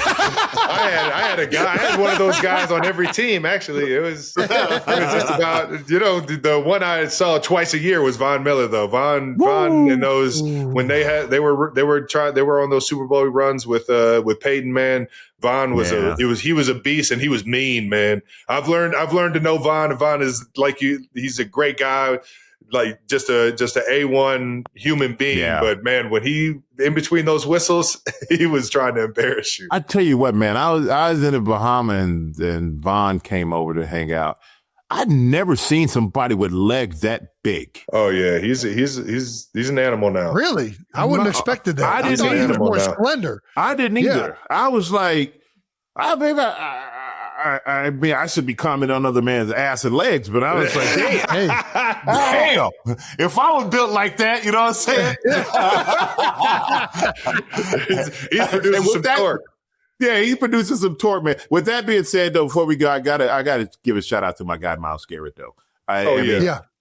had a guy. I had one of those guys on every team. Actually, it was just about the one I saw twice a year was Von Miller though. Von and those when they were on those Super Bowl runs with Peyton. Man, Von was he was a beast and he was mean. Man, I've learned to know Von. And Von is like you. He's a great guy. Like just a A1 human being, but man, when he in between those whistles, he was trying to embarrass you. I tell you what, man, I was in the Bahamas and Vaughn came over to hang out. I'd never seen somebody with legs that big. Oh yeah, he's an animal now. Really, I wouldn't have expected that. I didn't thought he was more now. slender. I didn't either. I was like, I mean, I should be commenting on other man's ass and legs, but I was like, damn, if I was built like that, you know what I'm saying? he's producing some torque. Yeah, he's producing some torque, man. With that being said, though, before we go, I gotta give a shout out to my guy Myles Garrett, though.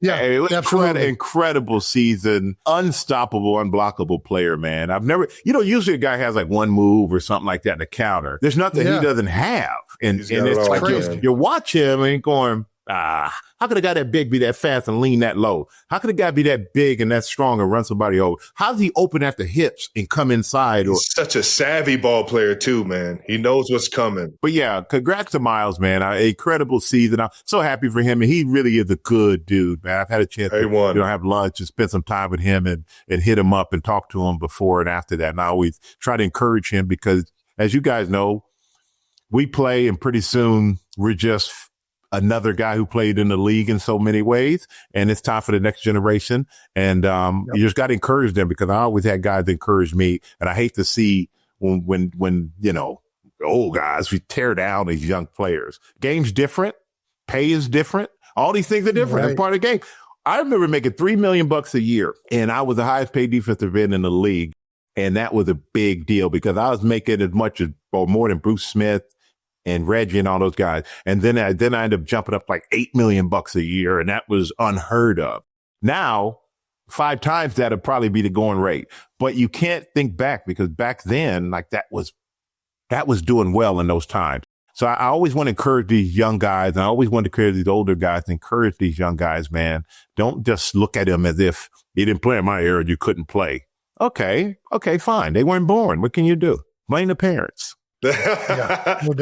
Incredible season, unstoppable, unblockable player, man. I've never, usually a guy has like one move or something like that in the counter. There's nothing he doesn't have. And it's like you watch him and going, how could a guy that big be that fast and lean that low? How could a guy be that big and that strong and run somebody over? How does he open at the hips and come inside? He's such a savvy ball player too, man. He knows what's coming. But yeah, congrats to Myles, man. Incredible season. I'm so happy for him. And he really is a good dude, man. I've had a chance to have lunch and spend some time with him and hit him up and talk to him before and after that. And I always try to encourage him because, as you guys know, we play and pretty soon we're just another guy who played in the league in so many ways, and it's time for the next generation. And you just got to encourage them because I always had guys that encourage me, and I hate to see when old guys we tear down these young players. Game's different, pay is different, all these things are different. Right. It's part of the game. I remember making $3 million a year, and I was the highest paid defensive end in the league, and that was a big deal because I was making as much as or more than Bruce Smith and Reggie and all those guys. And then I ended up jumping up like $8 million a year. And that was unheard of. Now, 5 times that'd probably be the going rate, but you can't think back because back then, like that was doing well in those times. So I always want to encourage these young guys. And I always want to encourage these older guys to encourage these young guys, man. Don't just look at them as if you didn't play in my era. You couldn't play. Okay, fine. They weren't born. What can you do? Blame the parents. Yeah, no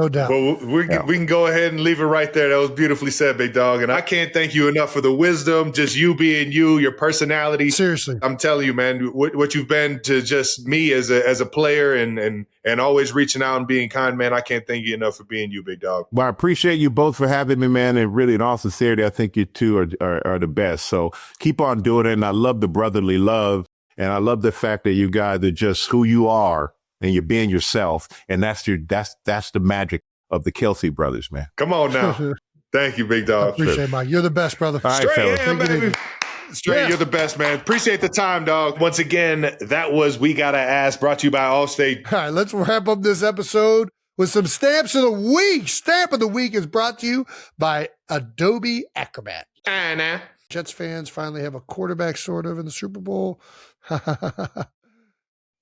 doubt. Well, we can go ahead and leave it right there. That was beautifully said, big dog. And I can't thank you enough for the wisdom, just you being you, your personality. Seriously, I'm telling you, man, what you've been to just me as a player and always reaching out and being kind, man. I can't thank you enough for being you, big dog. Well, I appreciate you both for having me, man. And really, in all sincerity, I think you two are the best. So keep on doing it. And I love the brotherly love, and I love the fact that you guys are just who you are. And you're being yourself, and that's the magic of the Kelsey brothers, man. Come on now, thank you, big dog. I appreciate it, Mike. You're the best, brother. All right, Straight fellas. baby. Straight, you're the best, man. Appreciate the time, dog. Once again, that was We Gotta Ask, brought to you by Allstate. All right, let's wrap up this episode with some stamps of the week. Stamp of the week is brought to you by Adobe Acrobat. Anna. Jets fans finally have a quarterback, sort of, in the Super Bowl.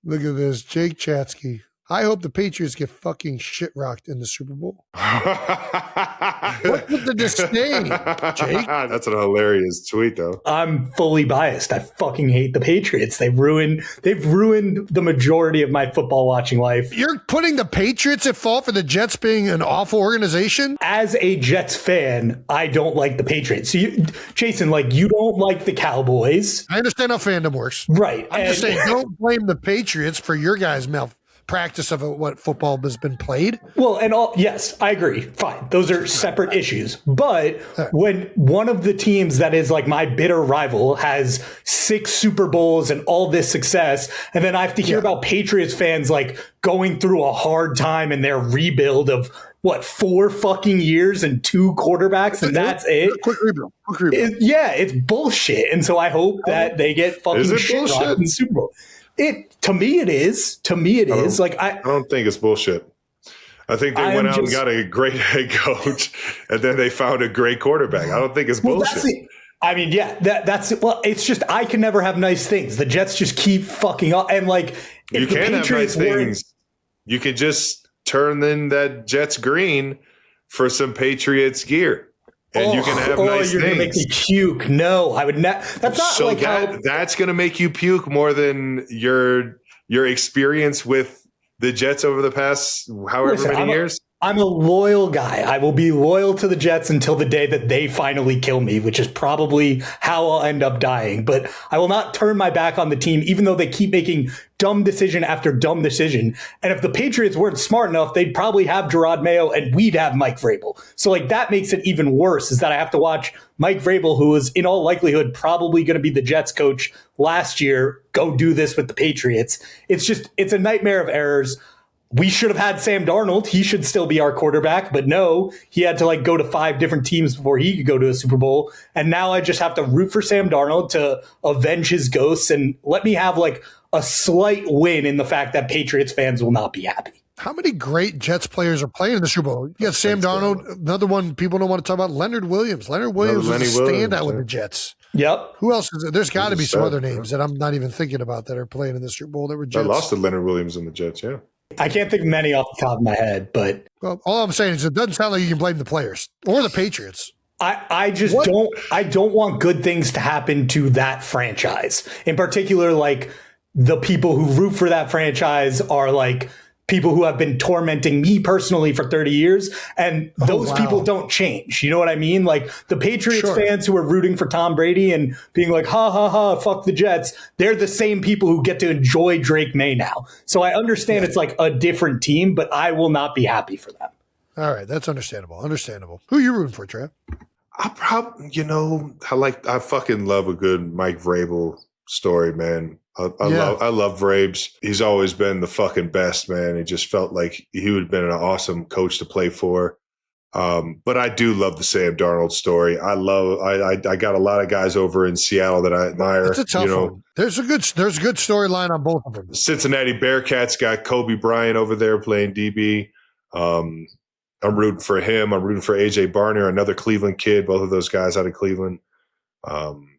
Look at this. Jake Chatsky. I hope the Patriots get fucking shit rocked in the Super Bowl. What with the disdain, Jake? That's an hilarious tweet, though. I'm fully biased. I fucking hate the Patriots. They've ruined the majority of my football watching life. You're putting the Patriots at fault for the Jets being an awful organization? As a Jets fan, I don't like the Patriots. So Jason, you don't like the Cowboys. I understand how fandom works. Right. I'm just saying, don't blame the Patriots for your guys' practice of what football has been played. Well, yes, I agree. Fine. Those are separate issues. But when one of the teams that is like my bitter rival has 6 Super Bowls and all this success, and then I have to hear about Patriots fans going through a hard time in their rebuild of 4 fucking years and 2 quarterbacks, and that's it. Quick rebuild. It's bullshit. And so I hope that they get fucking shit rocked in the Super Bowl. To me, it is. I don't think it's bullshit. I think they went out and got a great head coach, and then they found a great quarterback. I don't think it's bullshit. I mean, yeah, that's well. It's just I can never have nice things. The Jets just keep fucking up, and like if You the can have Patriots nice were, things. You could just turn in that Jets green for some Patriots gear, and you can have nice you're things. gonna make me puke. No, I would not. That's not So like how. that's going to make you puke more than your experience with the Jets over the past however many years. I'm a loyal guy. I will be loyal to the Jets until the day that they finally kill me, which is probably how I'll end up dying. But I will not turn my back on the team, even though they keep making dumb decision after dumb decision. And if the Patriots weren't smart enough, they'd probably have Gerard Mayo and we'd have Mike Vrabel. So like that makes it even worse, is that I have to watch Mike Vrabel, who was in all likelihood probably going to be the Jets coach last year, go do this with the Patriots. It's a nightmare of errors. We should have had Sam Darnold. He should still be our quarterback, but no, he had to like go to 5 different teams before he could go to a Super Bowl. And now I just have to root for Sam Darnold to avenge his ghosts and let me have like a slight win in the fact that Patriots fans will not be happy. How many great Jets players are playing in the Super Bowl? You got Sam Darnold, another one people don't want to talk about, Leonard Williams. Leonard Williams was a standout with the Jets. Yep. Who else is there? There's got to be some other names that I'm not even thinking about that are playing in the Super Bowl that were Jets. I lost to Leonard Williams in the Jets, yeah. I can't think of many off the top of my head, but Well, all I'm saying is it doesn't sound like you can blame the players or the Patriots. I just don't want good things to happen to that franchise. In particular, like the people who root for that franchise are like people who have been tormenting me personally for 30 years. And those people don't change. You know what I mean? Like the Patriots fans who are rooting for Tom Brady and being like, ha, ha, ha, fuck the Jets. They're the same people who get to enjoy Drake May now. So I understand it's like a different team, but I will not be happy for them. All right. That's understandable. Understandable. Who are you rooting for, Trev? I fucking love a good Mike Vrabel story, man. I love Vrabes. He's always been the fucking best, man. He just felt like he would have been an awesome coach to play for. But I do love the Sam Darnold story. I got a lot of guys over in Seattle that I admire. It's a tough one. There's a good storyline on both of them. Cincinnati Bearcats got Kobe Bryant over there playing DB. I'm rooting for him. I'm rooting for AJ Barner, another Cleveland kid. Both of those guys out of Cleveland.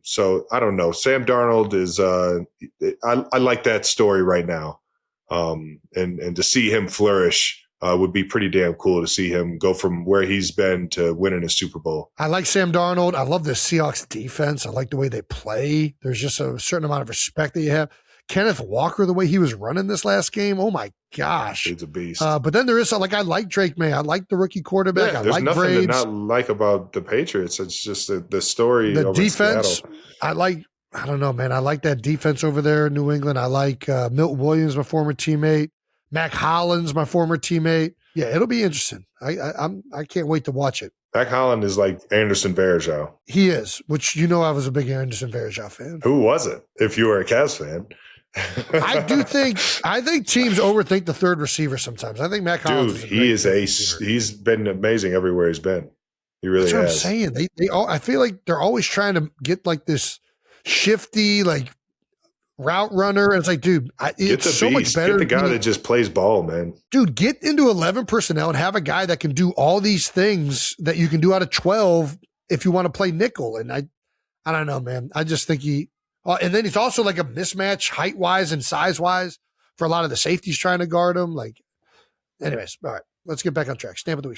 So I don't know. Sam Darnold is I like that story right now. And to see him flourish would be pretty damn cool to see him go from where he's been to winning a Super Bowl. I like Sam Darnold. I love the Seahawks defense. I like the way they play. There's just a certain amount of respect that you have. Kenneth Walker, the way he was running this last game, oh my gosh. He's a beast. But then there is I like Drake May. I like the rookie quarterback. I like nothing Vrabes. to not like about the Patriots. It's just the story. The over defense, Seattle. I don't know, man. I like that defense over there in New England. I like Milton Williams, my former teammate. Mac Hollins, my former teammate. Yeah, it'll be interesting. I can't wait to watch it. Mac Holland is like Anderson Varejao. He is, which I was a big Anderson Varejao fan. Who wasn't? If you were a Cavs fan. I think teams overthink the third receiver sometimes. I think Mac Hollins. Dude, he's been amazing everywhere he's been. He really has. That's what I'm saying. I feel like they're always trying to get like this shifty, like route runner. And it's like, dude, it's so much better. Get the guy that just plays ball, man. Dude, get into 11 personnel and have a guy that can do all these things that you can do out of 12 if you want to play nickel. And I don't know, man. I just think and then he's also like a mismatch height-wise and size-wise for a lot of the safeties trying to guard him. Like, anyways, all right, let's get back on track. Stamp of the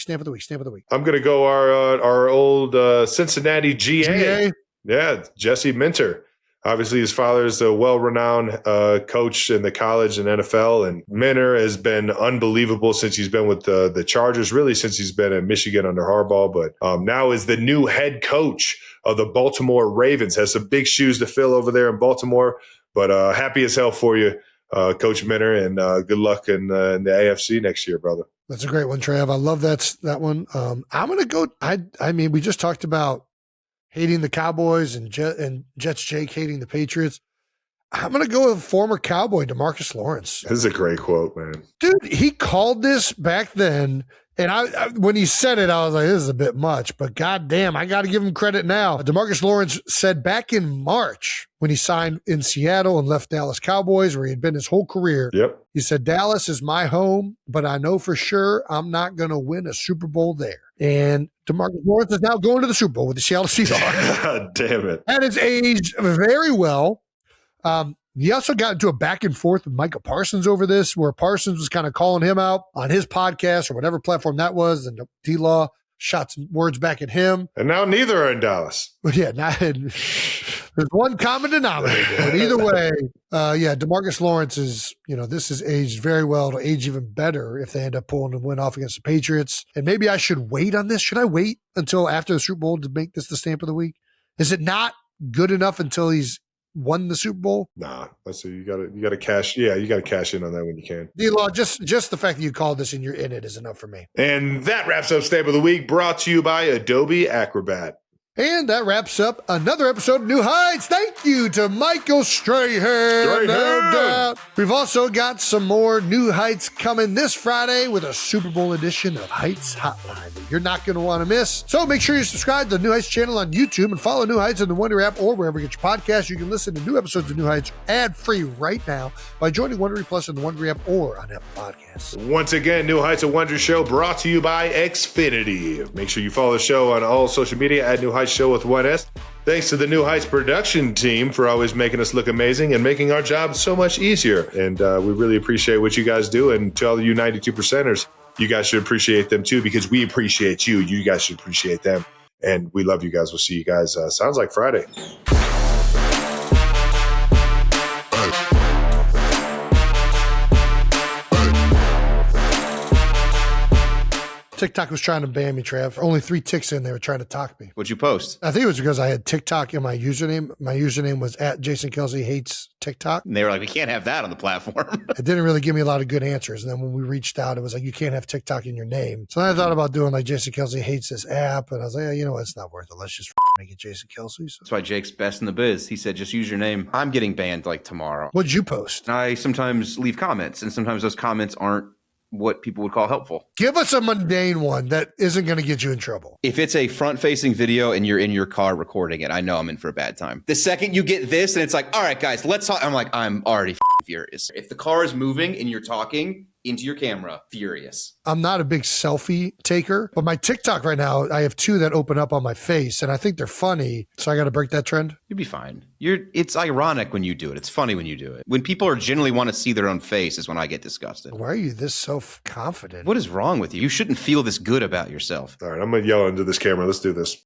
week. I'm going to go our old Cincinnati GA. Yeah, Jesse Minter. Obviously, his father is a well-renowned coach in the college and NFL, and Minter has been unbelievable since he's been with the Chargers, really since he's been at Michigan under Harbaugh, but now is the new head coach of the Baltimore Ravens. Has some big shoes to fill over there in Baltimore, but happy as hell for you, Coach Minter, and good luck in the AFC next year, brother. That's a great one, Trav. I love that one. I'm going to go – I mean, we just talked about hating the Cowboys and Jets Jake hating the Patriots. I'm going to go with former Cowboy DeMarcus Lawrence. This is a great quote, man. Dude, he called this back then And I when he said it, I was like, this is a bit much, but goddamn, I got to give him credit now. DeMarcus Lawrence said back in March when he signed in Seattle and left Dallas Cowboys, where he had been his whole career. Yep. He said, Dallas is my home, but I know for sure I'm not going to win a Super Bowl there. And DeMarcus Lawrence is now going to the Super Bowl with the Seattle Seahawks. God damn it. And it's aged very well. He also got into a back and forth with Micah Parsons over this, where Parsons was kind of calling him out on his podcast or whatever platform that was, and D-Law shot some words back at him. And now neither are in Dallas. But yeah, there's one common denominator. But either way, DeMarcus Lawrence is, this is aged very well. It'll age even better if they end up pulling a win off against the Patriots. And maybe I should wait on this. Should I wait until after the Super Bowl to make this the stamp of the week? Is it not good enough until he's won the Super Bowl? Nah, let's see. You gotta cash. Yeah, you gotta cash in on that when you can. D-Law, just the fact that you called this and you're in it is enough for me. And that wraps up Stamp of the Week, brought to you by Adobe Acrobat. And that wraps up another episode of New Heights. Thank you to Michael Strahan. No doubt. We've also got some more New Heights coming this Friday with a Super Bowl edition of Heights Hotline that you're not going to want to miss. So make sure you subscribe to the New Heights channel on YouTube and follow New Heights in the Wondery app or wherever you get your podcasts. You can listen to new episodes of New Heights ad-free right now by joining Wondery Plus in the Wondery app or on Apple Podcasts. Once again, New Heights, a Wonder Show brought to you by XFINITY. Make sure you follow the show on all social media at New Heights Show with 1S. Thanks to the New Heights production team for always making us look amazing and making our job so much easier. And we really appreciate what you guys do. And to all of you 92%ers, you guys should appreciate them too, because we appreciate you. You guys should appreciate them. And we love you guys. We'll see you guys. Sounds like Friday. TikTok was trying to ban me, Trav. Only 3 ticks in, they were trying to talk me. What'd you post? I think it was because I had TikTok in my username. My username was at Jason Kelsey hates TikTok. And they were like, we can't have that on the platform. It didn't really give me a lot of good answers. And then when we reached out, it was like, you can't have TikTok in your name. So then I thought about doing like Jason Kelsey hates this app. And I was like, you know what? It's not worth it. Let's just make it Jason Kelsey. So. That's why Jake's best in the biz. He said, just use your name. I'm getting banned like tomorrow. What'd you post? I sometimes leave comments, and sometimes those comments aren't what people would call helpful. Give us a mundane one that isn't going to get you in trouble. If it's a front-facing video and you're in your car recording it, I know I'm in for a bad time. The second you get this and it's like, all right, guys, let's talk. I'm like, I'm already furious. If the car is moving and you're talking into your camera, furious. I'm not a big selfie taker, but my TikTok right now, I have 2 that open up on my face, and I think they're funny. So I got to break that trend. You'll be fine. It's ironic when you do it. It's funny when you do it. When people are genuinely want to see their own face is when I get disgusted. Why are you this so confident? What is wrong with you? You shouldn't feel this good about yourself. All right, I'm going to yell into this camera. Let's do this.